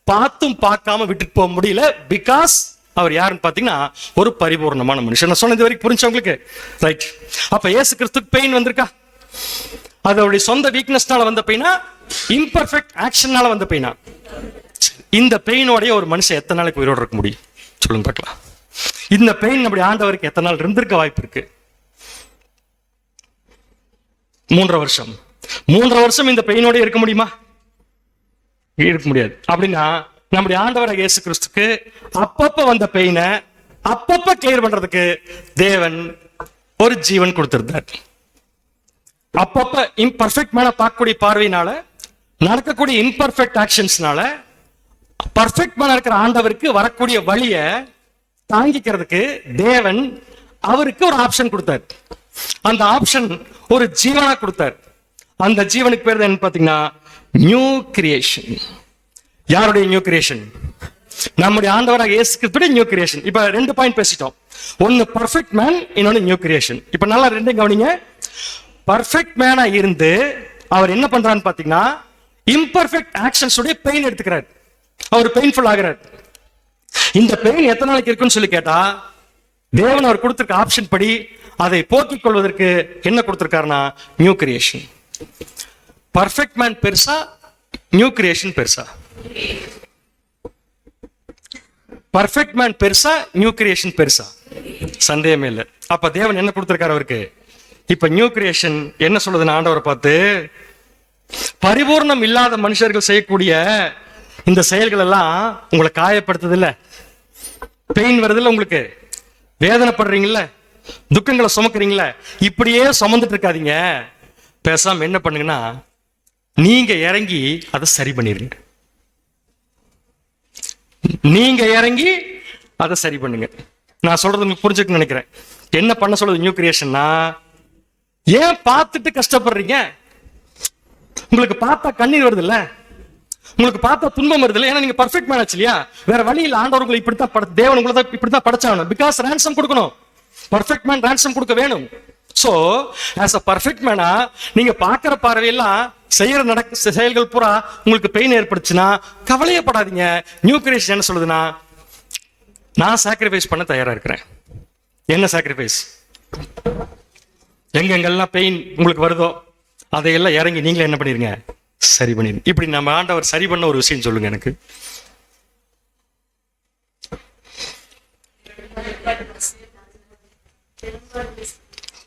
S4: பார்த்தும் பார்க்காம விட்டுட்டு போக முடியல. பிகாஸ் அவர் யாருன்னு பாத்தீங்கன்னா ஒரு பரிபூர்ணமான மனுஷன். நான் சொன்னது வரைக்கும் புரிஞ்சவங்களுக்கு ரைட்? அப்ப இயேசு கிறிஸ்துக்கு பெயின் வந்திருக்கா? அது அவருடைய சொந்த வீக்னஸ்னால வந்த பெயினா, இம்பர்ஃபெக்ட் ஆக்ஷன்னால வந்த பெயினா? இந்த பெயினோடைய ஒரு மனுஷன் எத்தனை நாளைக்கு உயிரோடு இருக்க முடியும் சொல்லுங்க பார்க்கலாம். இந்த பெயின் நம்முடைய ஆண்டவருக்கு எத்தனை நாள் இருந்திருக்க வாய்ப்பு இருக்கு? 3.5 வருஷம், 3.5 வருஷம் இந்த பெயினோட இருக்க முடியுமா? இருக்க முடியாது. அப்படின்னா நம்முடைய ஆண்டவராக இயேசு கிறிஸ்துக்கு அப்பப்ப வந்த பெயினை அப்பப்ப கிளியர் பண்றதுக்கு தேவன் ஒரு ஜீவன் கொடுத்திருந்தார். அப்பப்ப இம்பர்ஃபெக்ட் மேல பார்க்கக்கூடிய பார்வையினால, நடக்கக்கூடிய இம்பர்ஃபெக்ட் ஆக்ஷன்ஸ்னால, பர்ஃபெக்ட் மேல இருக்கிற ஆண்டவருக்கு வரக்கூடிய வழிய தாங்கிக்கிறதுக்கு தேவன் அவருக்கு ஒரு ஆப்ஷன் கொடுத்தார். அந்த ஆப்ஷன் ஒரு ஜீவனா கொடுத்தார். அந்த ஜீவனுக்கு பேர் என்ன பாத்தீங்கன்னா நியூ கிரியேஷன். யாருடைய நியூ கிரியேஷன்? நம்முடைய ஆண்டவராக இயேசு கிறிஸ்துவின் நியூ கிரியேஷன். இப்ப 2 பாயிண்ட் பேசிட்டோம். ஒன்னு பர்ஃபெக்ட் மேன், இன்னொன்னு நியூ கிரியேஷன். இப்ப நல்லா 2 கவனிங்க. பர்ஃபெக்ட் மேனா இருந்து அவர் என்ன பண்றான்னு பாத்தீங்கன்னா இம்பர்ஃபெக்ட் ஆக்ஷன்ஸ் உடைய பெயின் எடுத்துக்கிறார். அவர் பெயின்ஃபுல் ஆகிறார். இந்த பெயின் எத்தனை நாளைக்கு இருக்குன்னு சொல்லி கேட்டா தேவன் அவர் கொடுத்திருக்க ஆப்ஷன் படி அதை போக்கிக் கொள்வதற்கு என்ன கொடுத்திருக்காருன்னா நியூ கிரியேஷன். பர்ஃபெக்ட் மேன் பெருசா, நியூ கிரியேஷன் பெருசா? பர்ஃபெக்ட் மேன் பெருசா, நியூ கிரியேஷன் பெருசா? சந்தேகமே இல்லை. அப்ப தேவன் என்ன கொடுத்திருக்காரு அவருக்கு? இப்ப நியூ கிரியேஷன் என்ன சொல்லுதுன்னு ஆண்டவரை பார்த்து, பரிபூர்ணம் இல்லாத மனுஷர்கள் செய்யக்கூடிய இந்த செயல்கள் எல்லாம் உங்களை காயப்படுத்துது இல்ல, பெயின் வருது இல்ல, உங்களுக்கு வேதனைப்படுறீங்கல்ல, துக்கங்களை சுமக்குறீங்களா, இப்படியே சுமந்துட்டு இருக்காதீங்க. பேசாம என்ன பண்ணுங்கன்னா நீங்க இறங்கி அதை சரி பண்ணிருங்க. நீங்க இறங்கி அதை சரி பண்ணுங்க. நான் சொல்றது உங்களுக்கு புரிஞ்சுக்கணும்னு நினைக்கிறேன். என்ன பண்ண சொல்லுது நியூ கிரியேஷன்னா? ஏன் பார்த்துட்டு கஷ்டப்படுறீங்க? உங்களுக்கு பார்த்தா கண்ணீர் வருது இல்ல, உங்களுக்கு பார்த்தா துன்பம் வருது இல்ல, ஏன்னா நீங்க பர்ஃபெக்ட் மேன் ஆச்சு இல்லையா? வேற வழி இல்ல. ஆண்டவர் உங்களை இப்படித்தான் தேவன் உங்களை தான் இப்படித்தான் படைச்சாகணும். பிகாஸ் ransom கொடுக்கணும். பர்ஃபெக்ட் மேன் ransom கொடுக்க வேணும். சோ ஆஸ் அ பர்ஃபெக்ட் மேனா நீங்க பாக்குற பார்வையெல்லாம் செய்யற செயல்கள் பூரா உங்களுக்கு பெயின் ஏற்படுச்சுன்னா கவலையப்படாதீங்க. நியூ கிரியேஷன் என்ன சொல்லுதுன்னா, நான் சாக்ரிஃபைஸ் பண்ண தயாரா இருக்கிறேன். என்ன சாக்ரிஃபைஸ்? எங்கெங்கெல்லாம் பெயின் உங்களுக்கு வருதோ அதையெல்லாம் இறங்கி நீங்களே என்ன பண்ணிருங்க, சரி பண்ணிருங்க. இப்படி நம்ம ஆண்டவர் சரி பண்ண ஒரு விஷயம் சொல்லுங்க எனக்கு.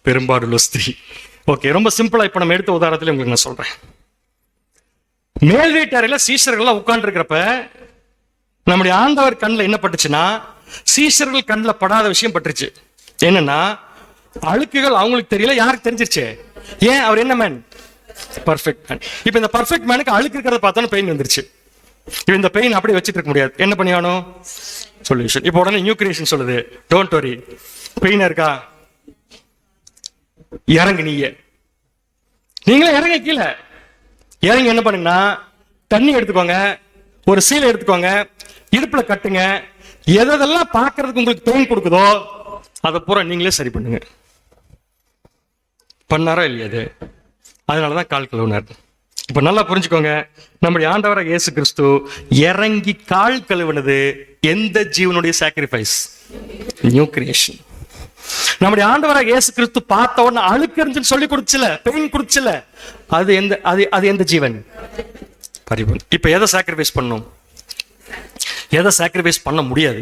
S4: பெரும்பாடுள்ள ஸ்திரீ. ஓகே, ரொம்ப சிம்பிளா இப்ப நம்ம எடுத்த உதாரணத்துல உங்களுக்கு நான் சொல்றேன். மேல் வீட்டறையில சீஷர்கள் உட்கார்ந்து இருக்கிறப்ப நம்முடைய ஆண்டவர் கண்ணில் என்ன பட்டுச்சுன்னா, சீஷர்கள் கண்ணில் படாத விஷயம் பட்டுருச்சு. என்னன்னா அழுக்குகள் அவங்களுக்கு தெரியல, யாருக்கு தெரிஞ்சிருச்சு? ஏன்? அவர் என்ன மேன்? Perfect man. இப்ப இந்த பர்ஃபெக்ட் மேனுக்கு அழுக்கு இருக்கிறத பார்த்தாலும் பெயின் வந்துருச்சு. இப்ப இந்த பெயின் அப்படியே வச்சுட்டு இருக்க முடியாது. என்ன பண்ணியானோ சொல்யூஷன். இப்ப உடனே நியூ கிரியேஷன் சொல்லுது, டோன்ட் வரி, பெயினா இருக்கா, இறங்கு. நீங்களே இறங்க, கீழே இறங்கி என்ன பண்ணுங்கன்னா தண்ணி எடுத்துக்கோங்க, ஒரு சீலை எடுத்துக்கோங்க, இடுப்புல கட்டுங்க. எதெல்லாம் பார்க்கறதுக்கு உங்களுக்கு பெயின் கொடுக்குதோ அதை பூரா நீங்களே சரி பண்ணுங்க. பண்ணாரா இல்லையாது? அதனாலதான் கால் கழுவுனார். இப்ப நல்லா புரிஞ்சுக்கோங்க, நம்முடைய ஆண்டவராக இயேசு கிறிஸ்து இறங்கி கால் கழுவுனது எந்த ஜீவனுடைய சாக்ரிஃபைஸ்? New creation. நம்முடைய ஆண்டவராக இயேசு கிறிஸ்து பார்த்த உடனே அழுக்கறிஞ்சுன்னு சொல்லி கொடுச்சுல, பெயின் கொடுச்சுல, அது எந்த ஜீவன்? பரிபூர்ணம். இப்ப எதை சாக்ரிஃபைஸ் பண்ணும்? எதை சாக்ரிஃபைஸ் பண்ண முடியாது?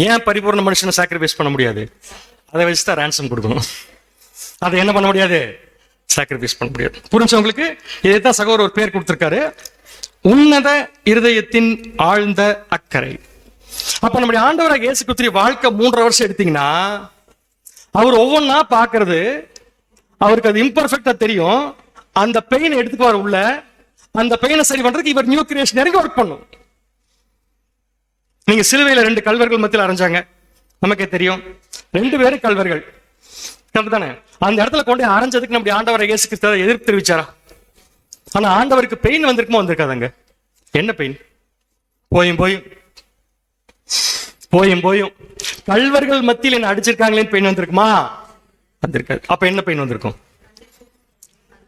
S4: ஏன் பரிபூர்ண மனுஷனை சாக்ரிஃபைஸ் பண்ண முடியாது? அதை வச்சுதான் ransom கொடுக்கணும். அதை என்ன பண்ண முடியாது? சாக்ரிஃபைஸ் பண்ண முடியாது. புரிஞ்சவங்களுக்கு இதைத்தான் சகோதரர் ஒரு பேர் கொடுத்திருக்காரு, உன்னத இருதயத்தின் ஆழ்ந்த அக்கறை. அப்ப நம்முடைய ஆண்டவராக இயேசு கிறிஸ்து வாழ்க்கை 3.5 வருஷம் எடுத்தீங்கன்னா அவர் ஒவ்வொன்னா பாக்குறது, அவருக்கு அது இம்பர்ஃபெக்டா தெரியும். அந்த பெயினை எடுத்துக்குவார் உள்ள, அந்த பெயினை சரி பண்றதுக்கு இவர் நியூ கிரியேஷன் இறங்கி ஒர்க் பண்ணும். நீங்க சிலுவையில 2 கல்வர்கள் மத்தியில் அரைஞ்சாங்க, நமக்கே தெரியும். 2 பேரும் கல்வர்கள் தானே. அந்த இடத்துல கொண்டு அரைஞ்சதுக்கு நம்முடைய ஆண்டவராக இயேசு கிறிஸ்து எதிர்ப்பு தெரிவிச்சாரா? ஆனா ஆண்டவருக்கு பெயின் வந்திருக்குமோ? வந்திருக்காதாங்க. என்ன பெயின்? போயும் கல்வர்கள் மத்தியில் என்ன அடிச்சிருக்காங்களேன்னு பெயின் வந்திருக்குமா? வந்திருக்காது. அப்ப என்ன பெயின் வந்திருக்கும்?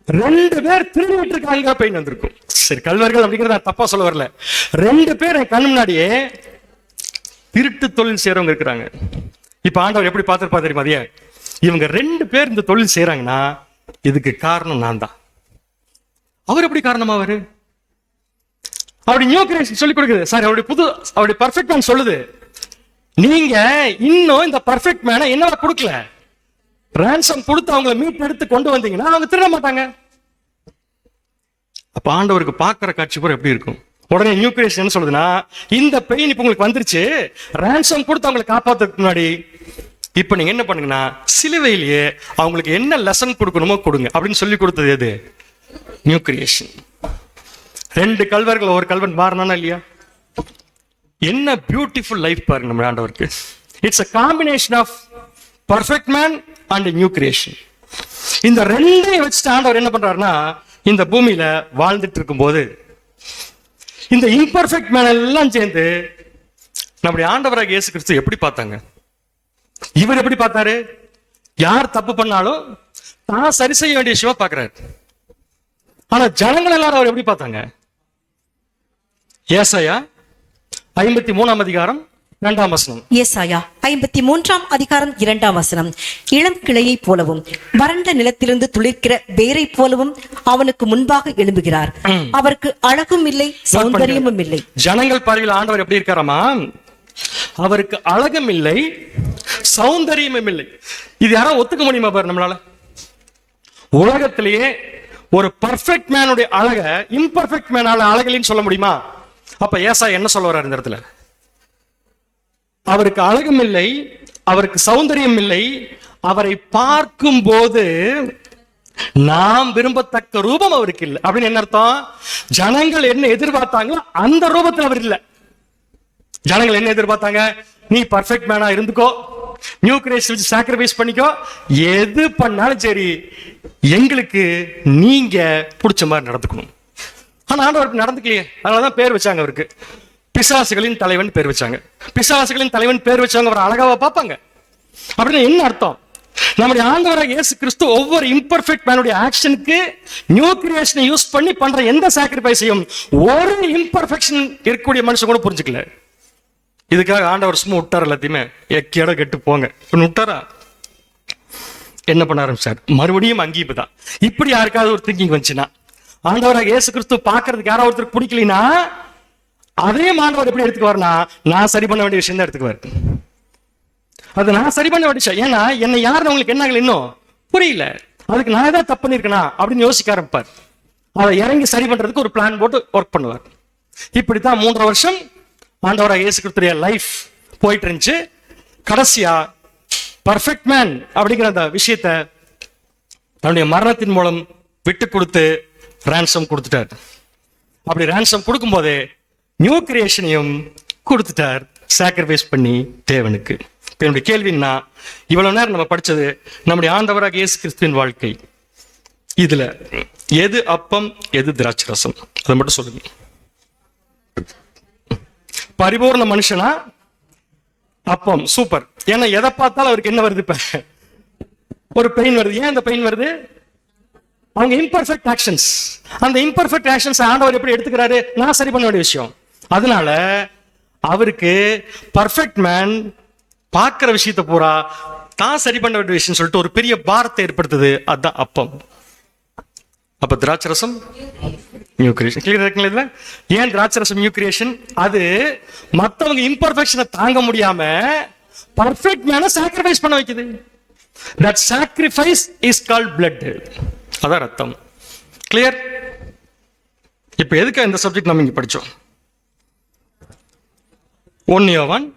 S4: 2 பேர் திருடிட்டு இருக்காங்க, பெயின் வந்திருக்கும். சரி, கல்வர்கள் அப்படிங்கறத தப்பா சொல்ல வரல. 2 பேர் என் கண் முன்னாடியே திருட்டு தொழில் செய்யறவங்க இருக்கிறாங்க. இப்ப ஆண்டவர் எப்படி பார்த்திருப்பா தெரியுமா? அதையே இவங்க 2 பேர் இந்த தொழில் செய்யறாங்கன்னா இதுக்கு காரணம் நான் தான். அவர் எப்படி காரணமா? அவரு அப்படி நியூ கிரியேஷன் சொல்லி கொடுக்குது. சார், அவருடைய பர்ஃபெக்ட் மேன் சொல்லுது, நீங்க இன்னும் இந்த பர்ஃபெக்ட் மேனை என்னவா கொடுக்கல, ransom கொடுத்து அவங்களை மீட் எடுத்து கொண்டு வந்தீங்கன்னா அவங்க திருட மாட்டாங்க. அப்ப ஆண்டவருக்கு பார்க்கிற காட்சி பூரா எப்படி இருக்கும்? உடனே நியூ கிரியேஷன் என்ன சொல்லுதுன்னா, இந்த பெயின் இப்ப உங்களுக்கு வந்துருச்சு, ransom கொடுத்து அவங்களை காப்பாத்துறதுக்கு முன்னாடி இப்ப நீங்க என்ன பண்ணுங்கன்னா சிலுவையிலேயே அவங்களுக்கு என்ன லெசன் கொடுக்கணுமோ கொடுங்க அப்படின்னு சொல்லி கொடுத்தது எது? New creation. 2 கல்வர்கள் ஒரு கல்வன் மாறினானா இல்லையா? என்ன பியூட்டிஃபுல் லைஃப் பாருங்க நம்ம ஆண்டவருக்கு. It's a combination of perfect man and new creation. இந்த ரெண்டையும் வச்சுட்டு ஆண்டவர் என்ன பண்றாருன்னா, இந்த பூமியில வாழ்ந்துட்டு இருக்கும்போது இந்த இம்பர்ஃபெக்ட் மேன் எல்லாம் சேர்ந்து நம்முடைய ஆண்டவராக இயேசு கிறிஸ்து எப்படி பார்த்தாங்க? இவர் எப்படி பார்த்தாரு? யார் தப்பு பண்ணாலும் தான் சரி செய்ய வேண்டிய விஷயமா பார்க்கிறாரு. ஆனா ஜனங்கள் எல்லாரும் அவர் எப்படி பார்த்தாங்க? ஏசாயா 53ஆம் அதிகாரம் 2ஆம் வசனம்.
S5: ஏசாயா 53ஆம் அதிகாரம் 2ஆம் வசனம். இளம் கிளையை போலவும் வறண்ட நிலத்திலிருந்து துளிர்க்கிற வேரை போலவும் அவனுக்கு முன்பாக எழும்புகிறார். அவருக்கு அழகும் இல்லை, சௌந்தரியமும் இல்லை.
S4: ஜனங்கள் பார்வையில் ஆண்டவர் எப்படி இருக்காராமா? அவருக்கு அழகும் இல்லை, சௌந்தரியமும் இல்லை. இது யாரும் ஒத்துக்க முடியுமா பாரு நம்மளால? உலகத்திலேயே ஒரு பர்ஃபெக்ட் மேனுடைய அழக இம்பர்ஃபெக்ட் மேனால அழகிலின்னு சொல்ல முடியுமா? அப்ப ஏசாயா என்ன சொல்ல வர்றாரு இந்த இடத்துல? அவருக்கு அழகும் இல்லை, அவருக்கு சௌந்தரியம் இல்லை, அவரை பார்க்கும் போது நாம் விரும்பத்தக்க ரூபம் அவருக்கு இல்லை அப்படின்னு என்ன அர்த்தம்? ஜனங்கள் என்ன எதிர்பார்த்தாங்களோ அந்த ரூபத்தில் அவர் இல்லை. ஜனங்கள் என்ன எதிர்பார்த்தாங்க? நீ பர்ஃபெக்ட் மேனா இருந்துக்கோ, நியூ கிரியேஷன் வச்சு சாக்ரிஃபைஸ் பண்ணிக்கோ, எது பண்ணாலும் சரி எங்களுக்கு நீங்க பிடிச்ச மாதிரி நடந்துக்கணும். ஆனா ஆண்டவருக்கு நடந்துக்கலையே. அதனாலதான் பேர் வச்சாங்க அவருக்கு பிசாசுகளின் தலைவன் பேர் வச்சாங்க. பிசாசுகளின் தலைவன் பேர் வச்சவங்க அவர் அழகாவா பார்ப்பாங்க அப்படின்னு என்ன அர்த்தம்? நம்முடைய ஆண்டவராக இயேசு கிறிஸ்து ஒவ்வொரு இம்பர்ஃபெக்ட் மேனுடைய ஆக்ஷனுக்கு நியூ கிரியேஷனை யூஸ் பண்ணி பண்ற எந்த சாக்ரிஃபைஸையும் ஒரு இம்பர்ஃபெக்ஷன் இருக்கக்கூடிய மனுஷன் கூட புரிஞ்சுக்கல. இதுக்காக ஆண்டவர் சும்மா விட்டார், எல்லாத்தையுமே எக்கேட கெட்டு போங்க விட்டாரா? என்ன பண்ண ஆரம்பிச்சார்? மறுபடியும் அங்கீப்பு தான். இப்படி யாருக்காவது ஒரு திங்கிங் வந்துச்சுன்னா, ஆண்டவராக இயேசு கிறிஸ்து பார்க்கறதுக்கு யாராவது ஒருத்தருக்கு பிடிக்கலனா அதே ஆண்டவர் எப்படி எடுத்துக்குவார்னா, நான் சரி பண்ண வேண்டிய விஷயம் தான் எடுத்துக்குவார். அது நான் சரி பண்ண வேண்டிய விஷயம். ஏன்னா என்னை யாருன்னு உங்களுக்கு என்ன ஆகல இன்னும் புரியல, அதுக்கு நான் ஏதாவது தப்பு பண்ணிருக்கேனா அப்படின்னு யோசிக்க ஆரம்பிப்பார். அதை இறங்கி சரி பண்றதுக்கு ஒரு பிளான் போட்டு ஒர்க் பண்ணுவார். இப்படித்தான் 3.5 வருஷம் ஆண்டவராக இயேசு கிறிஸ்துடைய லைஃப் போயிட்டு இருந்துச்சு. கடைசியா பர்ஃபெக்ட் மேன் அப்படிங்கிற அந்த விஷயத்தை தன்னுடைய மரணத்தின் மூலம் விட்டு கொடுத்து ரான்சம் கொடுத்துட்டார். அப்படி ரான்சம் கொடுக்கும் போதே நியூ கிரியேஷனையும் கொடுத்துட்டார், சாக்ரிஃபைஸ் பண்ணி தேவனுக்கு. என்னுடைய கேள்வின்னா, இவ்வளவு நேரம் நம்ம படிச்சது நம்முடைய ஆண்டவராக இயேசு கிறிஸ்துவின் வாழ்க்கை. இதுல எது அப்பம், எது திராட்சை ரசம், அதை மட்டும் சொல்லுங்க. பரிபூர்ண மனுஷனா அப்பம் சூப்பர். ஏன்னா எதை பார்த்தாலும் அவருக்கு என்ன வருது? இப்ப ஒரு பெயின் வருது. ஏன் அந்த பெயின் வருது? அவங்க இம்பர்ஃபெக்ட் ஆக்ஷன்ஸ். அந்த இம்பர்ஃபெக்ட் ஆக்ஷன்ஸ் ஆண்டவர் எப்படி எடுத்துக்கிறாரு? நான் சரி பண்ண வேண்டிய விஷயம். அதனால அவருக்கு பர்ஃபெக்ட் மேன் பார்க்கிற விஷயத்தை பூரா தான் சரி பண்ண வேண்டிய விஷயம் சொல்லிட்டு ஒரு பெரிய பாரத்தை ஏற்படுத்துது. அதுதான் அப்பம். அப்ப திராட்சரசம் நியூ கிரியேஷன். கிளியர் இருக்குங்களா இதுல? ஏன் திராட்சரசம் நியூ கிரியேஷன்? அது மத்தவங்க இம்பர்ஃபெக்ஷனை தாங்க முடியாம பர்ஃபெக்ட் மேனை சாக்ரிஃபைஸ் பண்ண வைக்குது. That sacrifice is called blood. அதான் ரத்தம். கிளியர்? இப்ப எதுக்கு இந்த சப்ஜெக்ட் நம்ம இங்க படிச்சோம்? 1 யோவான்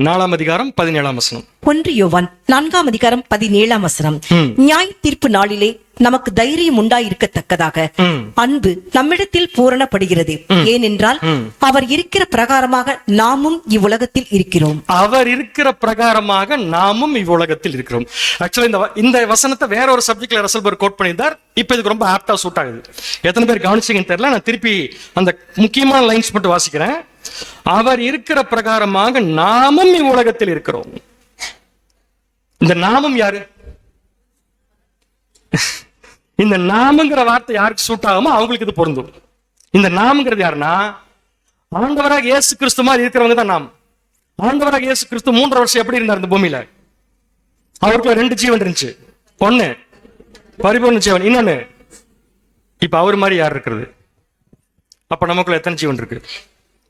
S4: 4ஆம் அதிகாரம் 17ஆம் வசனம்.
S5: 1 யோவான் 4ஆம் அதிகாரம் 17ஆம் வசனம். நியாய தீர்ப்பு நாளிலே நமக்கு தைரியம் உண்டாயிருக்கத்தக்கதாக அன்பு நம்மிடத்தில் பூரணப்படுகிறது. ஏனென்றால் அவர் இருக்கிற பிரகாரமாக நாமும் இவ்வுலகத்தில் இருக்கிறோம்.
S4: அவர் இருக்கிற பிரகாரமாக நாமும் இவ்வுலகத்தில் இருக்கிறோம். ஆக்சுவலி இந்த வசனத்தை வேற ஒரு சப்ஜெக்ட்ல ரசல்பர்க் கோட் பண்ணியிருந்தார். இப்ப இதுக்கு ரொம்ப ஆப்டா சூட் ஆகுது. எத்தனை பேர் கவனிச்சீங்கன்னு தெரியல. நான் திருப்பி அந்த முக்கியமான லைன்ஸ் மட்டும் வாசிக்கிறேன். அவர் இருக்கிற பிரகாரமாக நாமும் இவ்வுலகத்தில் இருக்கிறோம். இந்த நாமும் யாரு? இந்த நாமுங்கிற வார்த்தை யாருக்கு சூட் ஆகுமோ அவங்களுக்கு இது பொருந்தும். இந்த நாமுங்கிறது யாருன்னா, ஆண்டவராக இயேசு கிறிஸ்து மாதிரி இருக்கிறவங்க தான் நாம். ஆண்டவராக இயேசு கிறிஸ்து 3.5 வருஷம் எப்படி இருந்தார் இந்த பூமியில? அவருக்குள்ள 2 ஜீவன் இருந்துச்சு. ஒண்ணு பரிபூர்ண ஜீவன், இன்னொன்னு இப்ப அவர் மாதிரி யார் இருக்கிறது? அப்ப நமக்குள்ள எத்தனை ஜீவன் இருக்கு?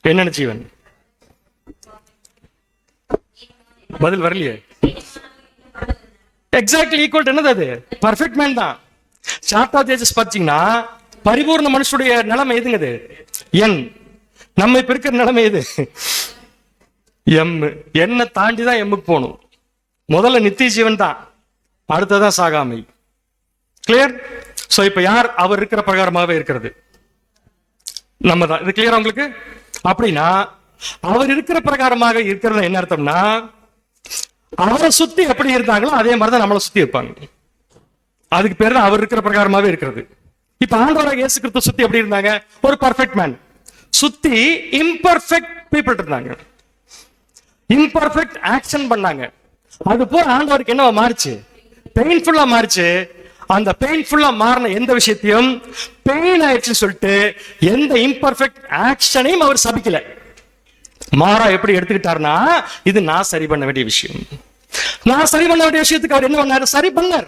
S4: என்னென்ன ஜீவன்? பதில் வரலையே. எக்ஸாக்ட்லி ஈக்குவல் என்னது? அது பர்ஃபெக்ட் மேன் தான். சார்ட் ஆஃப் ஏஜஸ் பார்த்தீங்கன்னா பரிபூர்ண மனுஷனுடைய நிலைமை எதுங்க இது? என். நம்ம இப்ப இருக்கிற நிலைமை எது? எம். என்ன தாண்டி தான் எம்முக்கு போகணும். முதல்ல நித்திய ஜீவன் தான், அடுத்ததான் சாகாமை. கிளியர்? சோ இப்ப யார்? அவர் இருக்கிற பிரகாரமாவே இருக்கிறது நம்ம தான். இது கிளியரா உங்களுக்கு? அப்படின்னா அவர் இருக்கிற பிரகாரமாக இருக்கிறது என்ன அர்த்தம்னா, அவரை சுத்தி எப்படி இருந்தாங்களோ அதே மாதிரிதான் நம்மளை சுத்தி இருப்பாங்க. அதுக்கு பேர் தான் அவர் இருக்கிற பிரகாரமாவே இருக்கிறது. இப்ப ஆண்டவராக இயேசு கிறிஸ்து சுத்தி எப்படி இருந்தாங்க? ஒரு பர்ஃபெக்ட் மேன். சுத்தி இம்பர்ஃபெக்ட் பீப்புள் இருந்தாங்க, இம்பர்ஃபெக்ட் ஆக்ஷன் பண்ணாங்க. அது போல ஆண்டவருக்கு என்னவா மாறிச்சு? பெயின்ஃபுல்லா மாறிச்சு. அந்த பெயின்ஃபுல்லா மாறின எந்த விஷயத்தையும் பெயின் ஆயிடுச்சுன்னு சொல்லிட்டு எந்த இம்பர்ஃபெக்ட் ஆக்ஷனையும் அவர் சபிக்கல. மாறா எப்படி எடுத்துக்கிட்டாருன்னா, இது நான் சரி பண்ண வேண்டிய விஷயம், நான் சரி பண்ண வேண்டிய விஷயத்துக்கு அவர் என்ன பண்ணாரு? சரி பண்ணார்.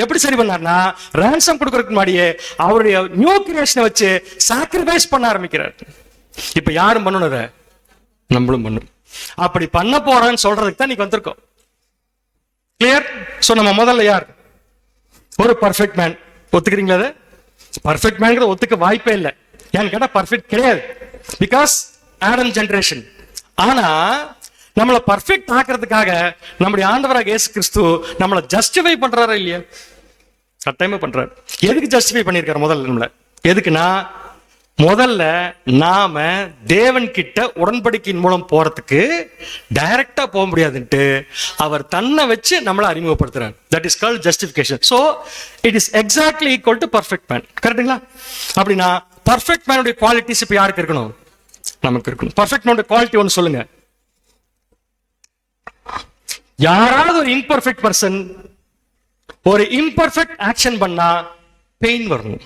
S4: எப்படி சரி பண்ணார்னா, ரான்சம் கொடுக்கறதுக்கு முன்னாடியே அவருடைய நியூ கிரியேஷனை வச்சு சாக்ரிஃபைஸ் பண்ண ஆரம்பிக்கிறார். இப்ப யாரும் பண்ணணும், அதை நம்மளும் பண்ணணும். அப்படி பண்ண போறான்னு சொல்றதுக்கு தான் நீங்க வந்திருக்கோம். கிளியர்? சோ நம்ம முதல்ல யார்? ஒரு பர்ஃபெக்ட் மேன். ஒத்துக்கிறீங்களா? அது பர்ஃபெக்ட் மேன் ஒத்துக்க வாய்ப்பே இல்லை. ஏன்னு கேட்டா பர்ஃபெக்ட் கிடையாது, பிகாஸ் ஆடம் ஜெனரேஷன். ஆனா நம்மளை பர்ஃபெக்ட் ஆக்குறதுக்காக நம்முடைய ஆண்டவராக இயேசு கிறிஸ்து நம்மளை ஜஸ்டிஃபை பண்றாரா இல்லையா? கட்டாயமா பண்றாரு. எதுக்கு ஜஸ்டிஃபை பண்ணியிருக்காரு? முதல்ல நம்மள எதுக்குன்னா, முதல்ல நாம தேவன் கிட்ட உடன்படிக்கையின் மூலம் போறதுக்கு டைரக்டா போக முடியாதுன்ட்டு அவர் தன்னை வச்சு நம்மளை அறிமுகப்படுத்துறாரு. That is called justification. So it is exactly equal to perfect man. கரெக்டுங்களா? அப்படின்னா பர்ஃபெக்ட் மேனுடைய குவாலிட்டிஸ் இப்ப யாருக்கு இருக்கணும்? நமக்கு இருக்கணும். பர்ஃபெக்ட் மேனுடைய குவாலிட்டி ஒன்று சொல்லுங்க. யாராவது ஒரு இம்பர்ஃபெக்ட் பர்சன் ஒரு இம்பர்ஃபெக்ட் ஆக்ஷன் பண்ணா பெயின் வரணும்.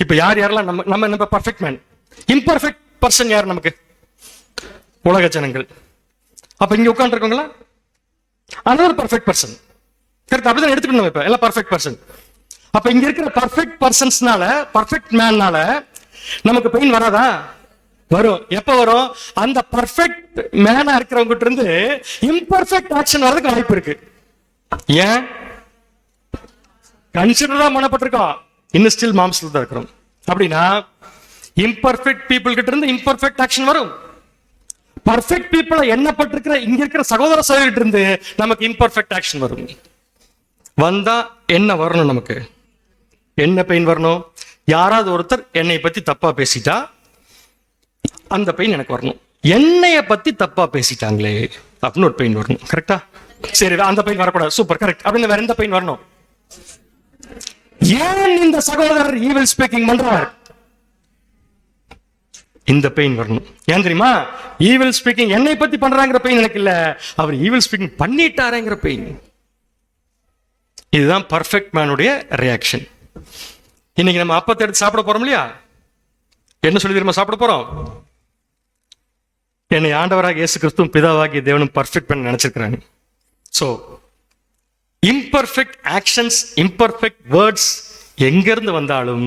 S4: இப்ப யாரெல்லாம் நம்ம பர்ஃபெக்ட் மேன், இம்பர்ஃபெக்ட் பர்சன் யார் நமக்கு? உலக ஜனங்கள். அப்ப இங்க உட்கார்ந்து இருக்கவங்களா அது ஒரு பர்ஃபெக்ட் பர்சன். கரெக்ட்? அப்படிதான் எடுத்துக்கணும். இப்ப எல்லாம் பர்ஃபெக்ட் பர்சன். அப்ப இங்க இருக்கிற பர்ஃபெக்ட் பர்சன்ஸ்னால, பர்ஃபெக்ட் மேன்னால நமக்கு பெயின் வராதா? வரும். எப்ப வரும்? அந்த பர்ஃபெக்ட் மேனா இருக்கிறவங்க கிட்ட இருந்து இம்பர்ஃபெக்ட் ஆக்ஷன் வரதுக்கு வாய்ப்பு இருக்கு. ஏன்? கன்சிடரா பண்ணப்பட்டிருக்கோம், இன்னும் ஸ்டில் மாம்சத்துல தான் இருக்கிறோம். அப்படின்னா இம்பர்ஃபெக்ட் பீப்புள் கிட்ட இருந்து இம்பர்ஃபெக்ட் ஆக்ஷன் வரும். பர்ஃபெக்ட் பீப்புள எண்ணப்பட்டிருக்கிற இங்க இருக்கிற சகோதர சகோதரிகிட்ட இருந்து நமக்கு இம்பர்ஃபெக்ட் ஆக்ஷன் வரும். வந்தா என்ன வரணும்? நமக்கு என்ன பெயின் வரணும்? யாராவது ஒருத்தர் என்னை பத்தி தப்பா பேசிட்டா அந்த பெயின் எனக்கு வரணும். என்னைய பத்தி தப்பா பேசிட்டாங்களே அப்படின்னு ஒரு பெயின் வரணும். கரெக்டா? சரி, அந்த பெயின் வரக்கூடாது. Super, correct. அப்படின்னு வேற எந்த பெயின் வரணும்? ஏன் இந்த சகோதரர் ஈவில் ஸ்பீக்கிங் பண்றார்? இந்த பெயின் வரணும். ஏன் தெரியுமா? ஈவில் ஸ்பீக்கிங் என்னை பத்தி பண்றாங்கிற பெயின் எனக்கு இல்ல, அவர் ஈவில் ஸ்பீக்கிங் பண்ணிட்டாருங்கிற பெயின். இதுதான் பர்ஃபெக்ட் மேனுடைய ரியாக்ஷன். இன்னைக்கு நம்ம அப்பத்தை எடுத்து சாப்பிட போறோம் இல்லையா? என்ன சொல்லி தெரியுமா சாப்பிட போறோம்? என்னை ஆண்டவராக இயேசு கிறிஸ்துவும் பிதாவாகிய தேவனும் பர்ஃபெக்ட் பண்ண நினைச்சிருக்கிறாங்க. So imperfect actions, imperfect words எங்க இருந்து வந்தாலும்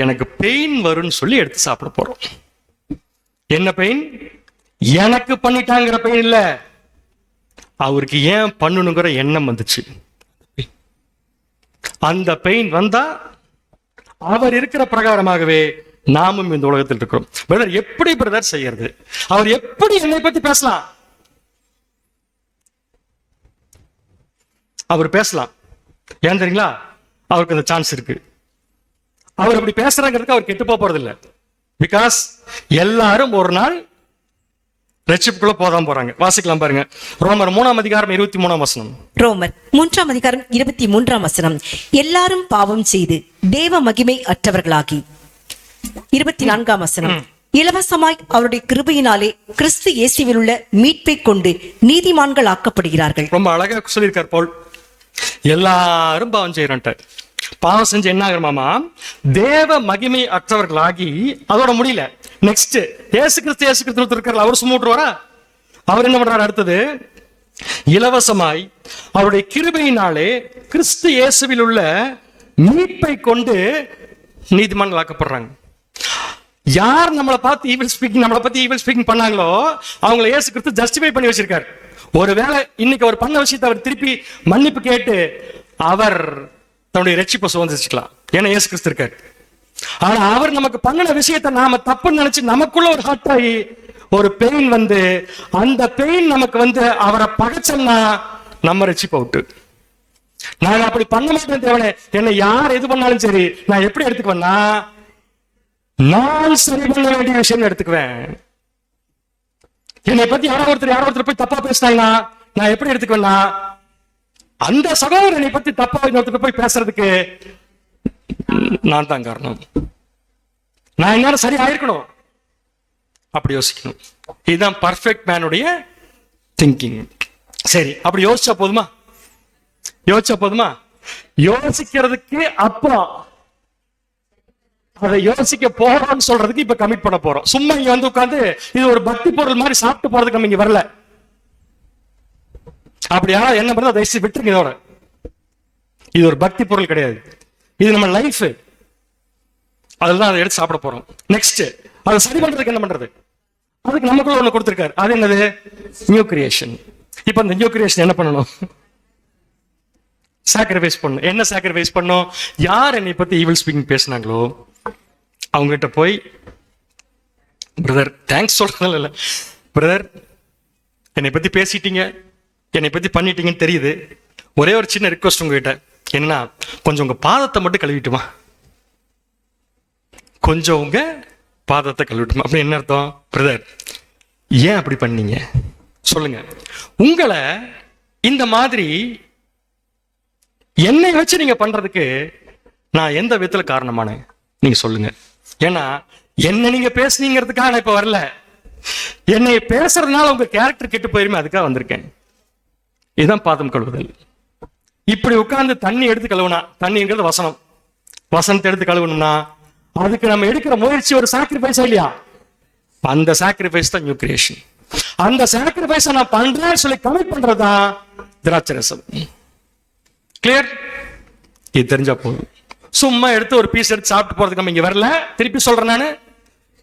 S4: எனக்கு பெயின் வரும்னு சொல்லி எடுத்து சாப்பிட போறோம். என்ன பெயின்? எனக்கு பண்ணிட்டாங்கிற பெயின் இல்ல, அவருக்கு ஏன் பண்ணணுங்கிற எண்ணம் வந்துச்சு. அந்த பெயின் வந்தா அவர் இருக்கிற பிரகாரமாகவே நாமும் இந்த உலகத்தில் இருக்கிறோம். பிரதர் எப்படி பிரதர் செய்யறது? அவர் எப்படி என்னை பத்தி பேசலாம்? அவர் பேசலாம். ஏன் தெரியுங்களா? அவருக்கு அந்த சான்ஸ் இருக்கு. அவர் அப்படி பேசுறாங்கிறதுக்கு அவர் கெட்டு போறது இல்லை. பிகாஸ் எல்லாரும் ஒரு நாள் ரட்சிப்புக்குள்ள போதான் போறாங்க. வாசிக்கலாம் பாருங்க, ரோமர் 3:23.
S5: ரோமர் 3:23. எல்லாரும் பாவம் செய்து தேவ மகிமை அற்றவர்களாகி. 24. இலவசமாய் அவருடைய கிருபையினாலே கிறிஸ்து இயேசுவில் உள்ள மீட்பை கொண்டு நீதிமான்கள் ஆக்கப்படுகிறார்கள்.
S4: ரொம்ப அழகா சொல்லியிருக்கார் பவுல். எல்லாரும் பாவம் செய்யறோம். பாவம் செஞ்சு என்ன ஆகுமாமா? தேவ மகிமை அற்றவர்களாகி. அதோட முடியல. நெக்ஸ்ட் இயேசு கிறிஸ்து இருக்கார், அவர் சும்மா விட்டுருவாரா? அவர் என்ன பண்றாரு? அடுத்தது இலவசமாய் அவருடைய கிருபையினாலே கிறிஸ்து இயேசுவில் உள்ள மீட்பை கொண்டு நீதிமான்கள் ஆக்கப்படுறாங்க. யார் நம்மளை பார்த்து ஈவில் ஸ்பீக்கிங் பண்ணாங்களோ அவங்களை இயேசு கிறிஸ்து ஜஸ்டிஃபை பண்ணி வச்சிருக்காரு. ஒருவேளை இன்னைக்கு அவர் பண்ண விஷயத்தை அவர் திருப்பி மன்னிப்பு கேட்டு அவர் நம்முடைய ரட்சிப்பை சுதந்திரிச்சுக்கலாம். ஏன்னா இயேசு கிறிஸ்து இருக்காரு. ஆனா அவர் நமக்கு பண்ணின விஷயத்தை நாம தப்புன்னு நினைச்சு நமக்குள்ள ஒரு ஹார்ட் ஆகி ஒரு பெயின் வந்து அந்த பெயின் நமக்கு வந்து அவரை பகைச்சோம்னா நம்ம ரட்சிப்பை விட்டு. நான் அப்படி பண்ண மாட்டேன் தேவனே, என்னை யார் எது பண்ணாலும் சரி நான் எப்படி எடுத்துக்குவேன்னா நான் சரி பண்ண வேண்டிய விஷயம் எடுத்துக்குவேன். என்னை பத்தி யாரோ ஒருத்தர் போய் தப்பா பேசினாங்கன்னா நான் எப்படி எடுத்துக்குவேன்னா அந்த சகோதரனை பத்தி தப்பா இன்னொருத்தர் போய் பேசுறதுக்கு நான் தான் காரணம். நான் என்ன சரி ஆயிருக்கணும் அப்படி யோசிக்கணும். இதுதான் பர்ஃபெக்ட் மேனுடைய திங்கிங். சரி, அப்படி யோசிச்சா போதுமா? யோசிக்கிறதுக்கு அப்புறம் அதை யோசிக்க போறோம்னு சொல்றதுக்கு இப்ப கமிட் பண்ண போறோம். சும்மா இங்க வந்து உட்கார்ந்து இது ஒரு பக்தி பொருள் மாதிரி சாப்பிட்டு போறதுக்கு நம்ம இங்க வரல. அப்படி யாராவது என்ன பண்ணா தயவுசெய்து விட்டுருங்க. இதோட இது ஒரு பக்தி பொருள் கிடையாது, இது நம்ம லைஃப். அதுதான் அதை எடுத்து சாப்பிட போறோம். நெக்ஸ்ட் அதை சரி பண்றதுக்கு என்ன பண்றது? அதுக்கு நமக்குள்ள ஒண்ணு கொடுத்திருக்காரு. அது என்னது? New creation. இப்ப அந்த நியூ கிரியேஷன் என்ன பண்ணணும்? சாக்ரிஃபைஸ் பண்ணணும். என்ன சாக்ரிஃபைஸ் பண்ணணும்? யார் என்னை பத்தி ஈவில் ஸ்பீக்கிங் பேசினாங்களோ அவங்ககிட்ட போய் பிரதர் தேங்க்ஸ் சொல்றதுல இல்ல, பிரதர் என்னை பத்தி பேசிட்டீங்க, என்னை பத்தி பண்ணிட்டீங்கன்னு தெரியுது, ஒரே ஒரு சின்ன ரிக்வஸ்ட் உங்ககிட்ட என்னன்னா கொஞ்சம் உங்க பாதத்தை மட்டும் கழுவிட்டுமா, கொஞ்சம் உங்க பாதத்தை கழுவிட்டுமா. அப்படி என்ன அர்த்தம்? பிரதர் ஏன் அப்படி பண்ணீங்க சொல்லுங்க. உங்களை இந்த மாதிரி என்னை வச்சு நீங்க பண்றதுக்கு நான் எந்த விதத்துல காரணமானேன் நீங்க சொல்லுங்க. ஏன்னா என்ன நீங்க பேசுனீங்கிறதுக்காக நான் இப்ப வரல, என்னை பேசுறதுனால உங்க கேரக்டர் கெட்டு போயிருமே அதுக்காக வந்திருக்கேன். இதுதான் பாதம் கழுவுதல். இப்படி உட்கார்ந்து தண்ணி எடுத்து கழுவுனா, தண்ணிங்கிறது வசனம், வசனத்தை எடுத்து கழுவணும்னா அதுக்கு நம்ம எடுக்கிற முயற்சி ஒரு சாக்ரிஃபைஸ் இல்லையா? அந்த சாக்ரிஃபைஸ் தான் நியூ கிரியேஷன். அந்த சாக்ரிஃபைஸ் நான் பண்றேன்னு சொல்லி கமிட் பண்றதுதான் திராட்சரசம். கிளியர்? இது தெரிஞ்சா போதும். சும்மா எடுத்து ஒரு பீஸ் எடுத்து சாப்பிட்டு போறதுக்கு நம்ம இங்க வரல. திருப்பி சொல்றேன் நானு,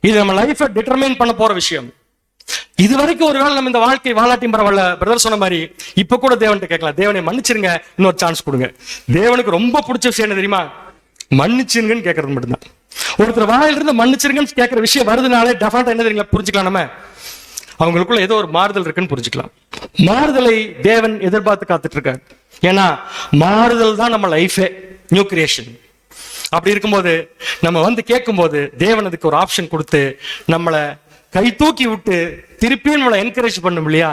S4: இது நம்ம லைஃபை டிட்டர்மைன் பண்ண போற விஷயம். இது வரைக்கும் ஒருவேளை நம்ம இந்த வாழ்க்கை வாழாட்டியும் பரவாயில்ல, பிரதர் சொன்ன மாதிரி இப்ப கூட தேவன்கிட்ட கேட்கலாம், தேவனை மன்னிச்சிருங்க, இன்னொரு சான்ஸ் கொடுங்க. தேவனுக்கு ரொம்ப பிடிச்ச விஷயம் என்ன தெரியுமா? மன்னிச்சிருங்கன்னு கேட்கறது மட்டும்தான். ஒருத்தர் வாயிலிருந்து மன்னிச்சிருங்கன்னு கேட்கிற விஷயம் வருதுனாலே டெஃபினட்டா என்ன தெரியுங்களா புரிஞ்சுக்கலாம், நம்ம அவங்களுக்குள்ள ஏதோ ஒரு மாறுதல் இருக்குன்னு புரிஞ்சுக்கலாம். மாறுதலை தேவன் எதிர்பார்த்து காத்துட்டு இருக்காரு. ஏன்னா மாறுதல் தான் நம்ம லைஃபே, நியூ கிரியேஷன். அப்படி இருக்கும்போது நம்ம வந்து கேட்கும்போது தேவன் அதுக்கு ஒரு ஆப்ஷன் கொடுத்து நம்மளை கை தூக்கி விட்டு திருப்பியும் நம்மளை என்கரேஜ் பண்ணும் இல்லையா?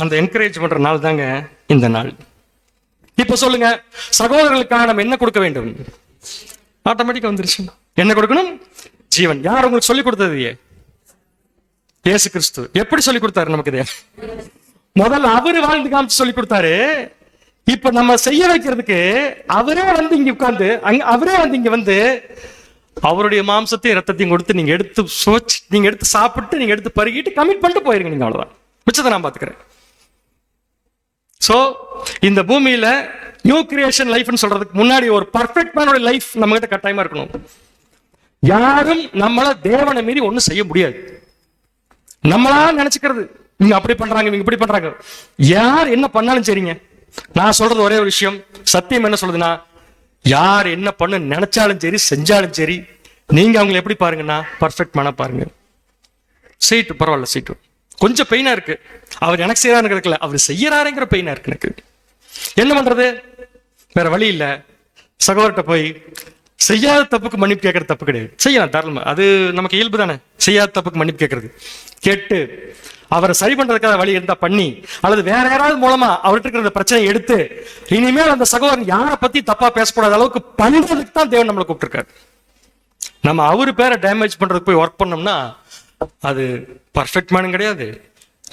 S4: அந்த என்கரேஜ் பண்ற நாள் தாங்க இந்த நாள். இப்ப சொல்லுங்க, சகோதரர்களுக்காக நம்ம என்ன கொடுக்க வேண்டும்? ஆட்டோமேட்டிக்கா வந்துருச்சு. என்ன கொடுக்கணும்? ஜீவன். யார் உங்களுக்கு சொல்லி கொடுத்தது? இயேசு கிறிஸ்து. எப்படி சொல்லி கொடுத்தாரு நமக்கு? இது முதல்ல அவரு வாழ்ந்து காமிச்சு சொல்லி கொடுத்தாரு. இப்ப நம்ம செய்ய வைக்கிறதுக்கு அவரே வந்து இங்க உட்கார்ந்து அவரே வந்து இங்க வந்து அவருடைய மாம்சத்தையும் ரத்தத்தையும் கொடுத்து நீங்க எடுத்து சோச்சு, நீங்க எடுத்து சாப்பிட்டு, நீங்க எடுத்து பருகிட்டு கமிட் பண்ணிட்டு போயிருங்க. நீங்க அவ்வளவுதான், மிச்சத்தை நான் பாத்துக்கிறேன். சோ இந்த பூமியில நியூ கிரியேஷன் லைஃப்னு சொல்றதுக்கு முன்னாடி ஒரு பர்ஃபெக்ட் மேனோட லைஃப் நம்ம கிட்ட கட்டாயமா இருக்கணும். யாரும் நம்மள தேவனை மீறி ஒண்ணும் செய்ய முடியாது. நம்மளா நினைச்சுக்கிறது நீங்க அப்படி பண்றாங்க, நீங்க இப்படி பண்றாங்க, யார் என்ன பண்ணாலும் சரிங்க. நான் சொல்றது ஒரே ஒரு விஷயம், சத்தியம் என்ன சொல்றதுன்னா, யார் என்ன பண்ண நினைச்சாலும் சரி, செஞ்சாலும் சரி, நீங்க அவங்களை எப்படி பாருங்கன்னா பர்ஃபெக்ட் மேனா பாருங்க. சீட்டு பரவாயில்ல, சீட்டு கொஞ்சம் பெயினா இருக்கு, அவர் எனக்கு செய்யறாருங்கிறதுல அவர் செய்யறாருங்கிற பெயினா இருக்கு எனக்கு. என்ன பண்றது? வேற வழி இல்ல. சகோதரர்கிட்ட போய் செய்யாத தப்புக்கு மன்னிப்பு கேட்கறது தப்பு கிடையாது, செய்யலாம் தாராளமா, அது நமக்கு இயல்பு தானே. செய்யாத தப்புக்கு மன்னிப்பு கேட்கறது, கேட்டு அவரை சரி பண்றதுக்காக வழி இருந்தா பண்ணி, அல்லது வேற யாராவது மூலமா அவர்கிட்ட இருக்கிற பிரச்சனை எடுத்து இனிமேல் அந்த சகோதரன் யாரை பத்தி தப்பா பேசக்கூடாத அளவுக்கு பண்றதுக்கு தான் தேவன் நம்மளை கூப்பிட்டுருக்காரு. நம்ம அவரு பேரை டேமேஜ் பண்றதுக்கு போய் ஒர்க் பண்ணோம்னா அது பர்ஃபெக்ட் மேனும் கிடையாது,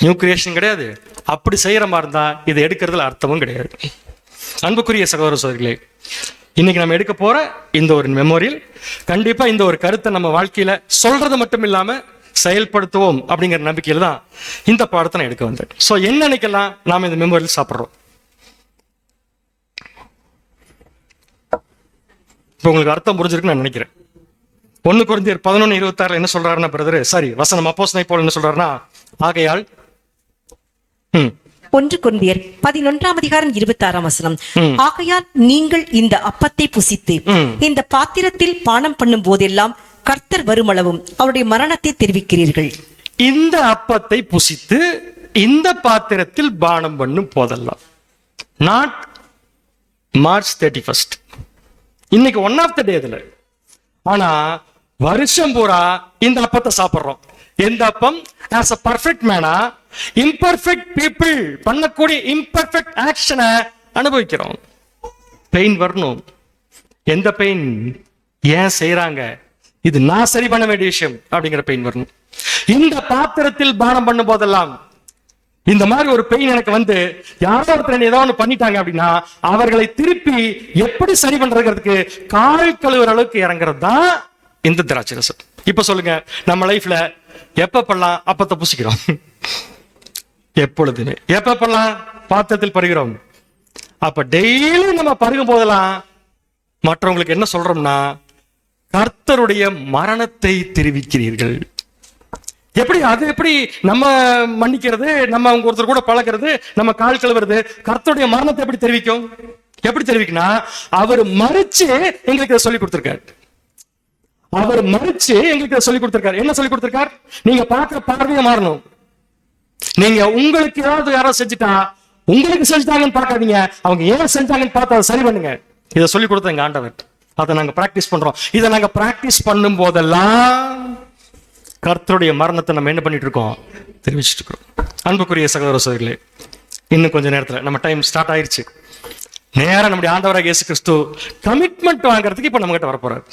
S4: நியூ கிரியேஷன் கிடையாது. அப்படி செய்யற மாதிரி இருந்தா இதை எடுக்கிறதுல அர்த்தமும் கிடையாது. அன்புக்குரிய சகோதர சகோதரிகளே, இன்னைக்கு நம்ம எடுக்க போற இந்த ஒரு மெமோரியல் கண்டிப்பா இந்த ஒரு கருத்தை நம்ம வாழ்க்கையில சொல்றது மட்டும் இல்லாம செயல்படுத்துவோம் அப்படிங்கிற நம்பிக்கையில தான் இந்த பாடத்தை நான் எடுக்க வந்தேன். சோ என்ன நினைக்கலாம், நாம இந்த மெமோரியல் சாப்பிடுறோம். இப்ப உங்களுக்கு அர்த்தம் புரிஞ்சிருக்குன்னு நான் நினைக்கிறேன். 1 கொரிந்தியர் 11:26 என்ன சொல்றாருன்னா பிரதர், சாரி வசனம் அப்போஸ்தலனை போல என்ன சொல்றாருன்னா, ஆகையால்
S5: 1 கொரிந்தியர் 11:26 ஆகையால் நீங்கள் இந்த அப்பத்தை புசித்து இந்த பாத்திரத்தில் பானம் பண்ணும் போதெல்லாம் கர்த்தர் வருமளவும் அவருடைய மரணத்தை தெரிவிக்கிறீர்கள்.
S4: இந்த அப்பத்தை புசித்து இந்த பாத்திரத்தில் பானம் பண்ணும் போதெல்லாம், நாட் மார்ச் 31, இன்னைக்கு 1 ஆஃப் த டே இதுல. ஆனா வருஷம் பூரா இந்த அப்பத்தை சாப்பிடுறோம். எந்த அப்பம்? as a perfect man, imperfect people பண்ணக்கூடிய imperfect ஆக்ஷனை அனுபவிக்கிறோம். பெயின் வரணும். எந்த பெயின்? ஏன் செய்யறாங்க, இது நான் சரி பண்ண வேண்டிய விஷயம் அப்படிங்கிற பெயின் வரணும். இந்த பாத்திரத்தில் பானம் பண்ணும் போதெல்லாம் இந்த மாதிரி ஒரு பெயின் எனக்கு வந்து யாரோ ஒருத்தர் ஏதோ ஒன்று பண்ணிட்டாங்க அப்படின்னா அவர்களை திருப்பி எப்படி சரி பண்றதுக்கு கால் கழுவுற அளவுக்கு இறங்குறது தான் இந்த திராட்சை ரசம். இப்ப சொல்லுங்க, நம்ம லைஃப்ல எப்பப்பெல்லாம் அப்பத்தை புசிக்கிறோம்? எப்பொழுதுமே. எப்பப்பெல்லாம் பாத்திரத்தில் பருகிறோம்? அப்ப டெய்லி நம்ம பருகும் போதெல்லாம் மற்றவங்களுக்கு என்ன சொல்றோம்னா, கர்த்தருடைய மரணத்தை தெரிவிக்கிறீர்கள். எப்படி? அது எப்படி நம்ம மன்னிக்கிறது, நம்ம அவங்க ஒருத்தர் கூட பழகிறது, நம்ம கால் கழுவுறது கர்த்தருடைய மரணத்தை எப்படி தெரிவிக்கும்? எப்படி தெரிவிக்குன்னா, அவர் மறிச்சு எங்களுக்கு சொல்லி கொடுத்திருக்காரு. அவர் மறிச்சு எங்களுக்கு சொல்லி கொடுத்திருக்காரு. என்ன சொல்லி கொடுத்திருக்கார்? நீங்க பார்க்கிற பார்வையை மாறணும். நீங்க உங்களுக்கு ஏதாவது யாரோ செஞ்சுட்டா உங்களுக்கு செஞ்சுட்டாங்கன்னு பார்க்காதீங்க, அவங்க ஏன் செஞ்சாங்கன்னு பார்த்து அதை சரி பண்ணுங்க. இதை சொல்லி கொடுத்த எங்க ஆண்டவர். அதை நாங்க பிராக்டிஸ் பண்றோம். இதை நாங்க பிராக்டிஸ் பண்ணும் போதெல்லாம் கர்த்தருடைய மரணத்தை நம்ம என்ன பண்ணிட்டு இருக்கோம்? தெரிவிச்சுட்டு இருக்கோம். அன்புக்குரிய சகோதர சகோதரிகளே, இன்னும் கொஞ்ச நேரத்துல நம்ம டைம் ஸ்டார்ட் ஆயிருச்சு. நேரா நம்முடைய ஆண்டவராக இயேசு கிறிஸ்து கமிட்மெண்ட் வாங்குறதுக்கு இப்ப நம்ம கிட்ட வரப்போறாரு.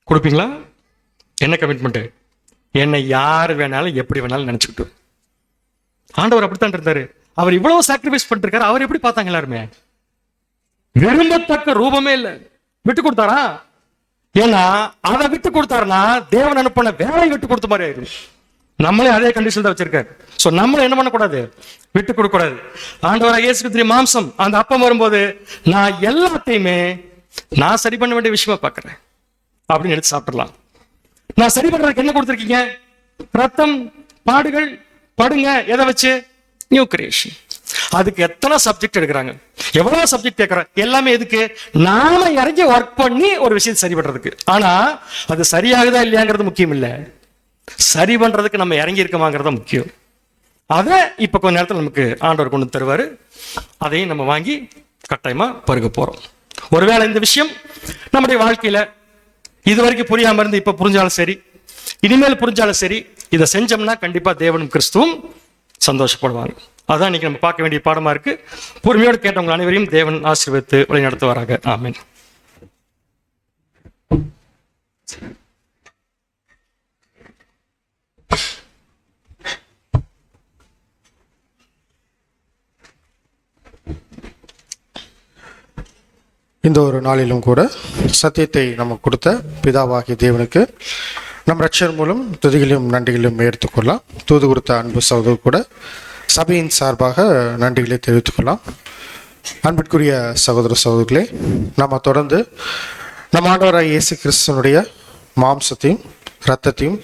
S4: கொடுப்பீங்களா? என்ன கமிட்மெண்ட்? என்னை யார் வேணாலும் எப்படி வேணாலும் நினைச்சுக்கிட்டு. ஆண்டவர் அப்படித்தான் இருந்தாரு. அவர் இவ்வளவு சாக்ரிஃபைஸ் பண்ணிருக்காரு. அவர் எப்படி பார்த்தாங்க எல்லாருமே? விரும்பத்தக்க ரூபமே இல்லை. விட்டு கொடுத்தாரா? ஏன்னா அதை விட்டு கொடுத்தாருன்னா தேவன் அனுப்பின வேலையை விட்டு கொடுத்த மாதிரி ஆயிடும். நம்மளே அதே கண்டிஷன் தான் வச்சிருக்காரு. சோ நம்மள என்ன பண்ணக்கூடாது? விட்டு கொடுக்க கூடாது. ஆண்டவராக இயேசு கிறிஸ்து மாம்சம் அந்த அப்பம் வரும்போது நான் எல்லாத்தையுமே நான் சரி பண்ண வேண்டிய விஷயமா பாக்குறேன் அப்படின்னு எடுத்து சாப்பிடலாம். நான் சரி பண்றதுக்கு என்ன கொடுத்துருக்கீங்க? ரத்தம், பாடுகள், படுங்க. எதை வச்சு? New creation. அதுக்கு எத்தனை சப்ஜெக்ட் எடுக்கிறாங்க, எவ்வளவு சப்ஜெக்ட் கேட்கறோம். எல்லாமே எதுக்கு? நாம இறங்கி ஒர்க் பண்ணி ஒரு விஷயம் சரி பண்றதுக்கு. ஆனா அது சரியாகுதா இல்லையாங்கிறது முக்கியம் இல்ல, சரி பண்றதுக்கு நம்ம இறங்கி இருக்கமாங்கிறத முக்கியம். அதை இப்ப கொஞ்ச நேரத்தில் நமக்கு ஆண்டவர் கொண்டு தருவாரு. அதையும் நம்ம வாங்கி கட்டாயமா பருக போறோம். ஒருவேளை இந்த விஷயம் நம்முடைய வாழ்க்கையில இதுவரைக்கும் புரியாம இருந்து இப்ப புரிஞ்சாலும் சரி, இனிமேல் புரிஞ்சாலும் சரி, இதை செஞ்சோம்னா கண்டிப்பா தேவனும் கிறிஸ்துவும் சந்தோஷப்படுவாங்க. அதான் இன்னைக்கு நம்ம பார்க்க வேண்டிய பாடமா இருக்கு. பொறுமையோடு கேட்டவங்க அனைவரையும் தேவன் ஆசீர்வதித்து வழிநடத்துவாராக. ஆமென்.
S2: இந்த ஒரு நாளிலும் கூட சத்தியத்தை நமக்கு கொடுத்த பிதாவாகிய தேவனுக்கு நம் ரட்சகர் மூலம் துதிகளையும் நன்றிகளையும் எடுத்துக்கொள்ளலாம். தூது கொடுத்த அன்பு சகோதரர் கூட சபையின் சார்பாக நன்றிகளை தெரிவித்துக்கொள்ளலாம். அன்பிற்குரிய சகோதர சகோதரிகளே, நம்ம தொடர்ந்து நம்ம ஆண்டவராக இயேசு கிறிஸ்துவனுடைய மாம்சத்தையும் இரத்தத்தையும்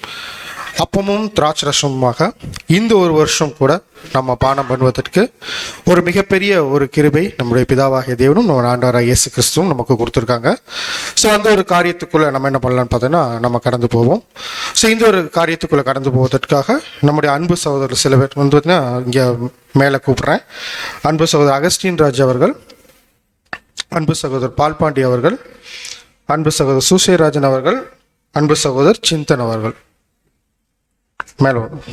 S2: அப்பமும் திராட்சரசமுமாக இந்த ஒரு வருஷம் கூட நம்ம பானம் பண்ணுவதற்கு ஒரு மிகப்பெரிய ஒரு கிருபை நம்முடைய பிதாவாகிய தேவனும் நம்ம ஆண்டவராக இயேசு கிறிஸ்துவும் நமக்கு கொடுத்துருக்காங்க. ஸோ அந்த ஒரு காரியத்துக்குள்ளே நம்ம என்ன பண்ணலான்னு பார்த்தோன்னா நம்ம கடந்து போவோம். ஸோ இந்த ஒரு காரியத்துக்குள்ளே கடந்து போவதற்காக நம்முடைய அன்பு சகோதரர் சில பேர் வந்து பார்த்தீங்கன்னா இங்கே மேலே கூப்பிட்றேன். அன்பு சகோதரர் அகஸ்டின் ராஜ் அவர்கள், அன்பு சகோதரர் பால்பாண்டி அவர்கள், அன்பு சகோதரர் சுசேராஜன் அவர்கள், அன்பு சகோதரர் சிந்தன் அவர்கள் மேலே வரும்.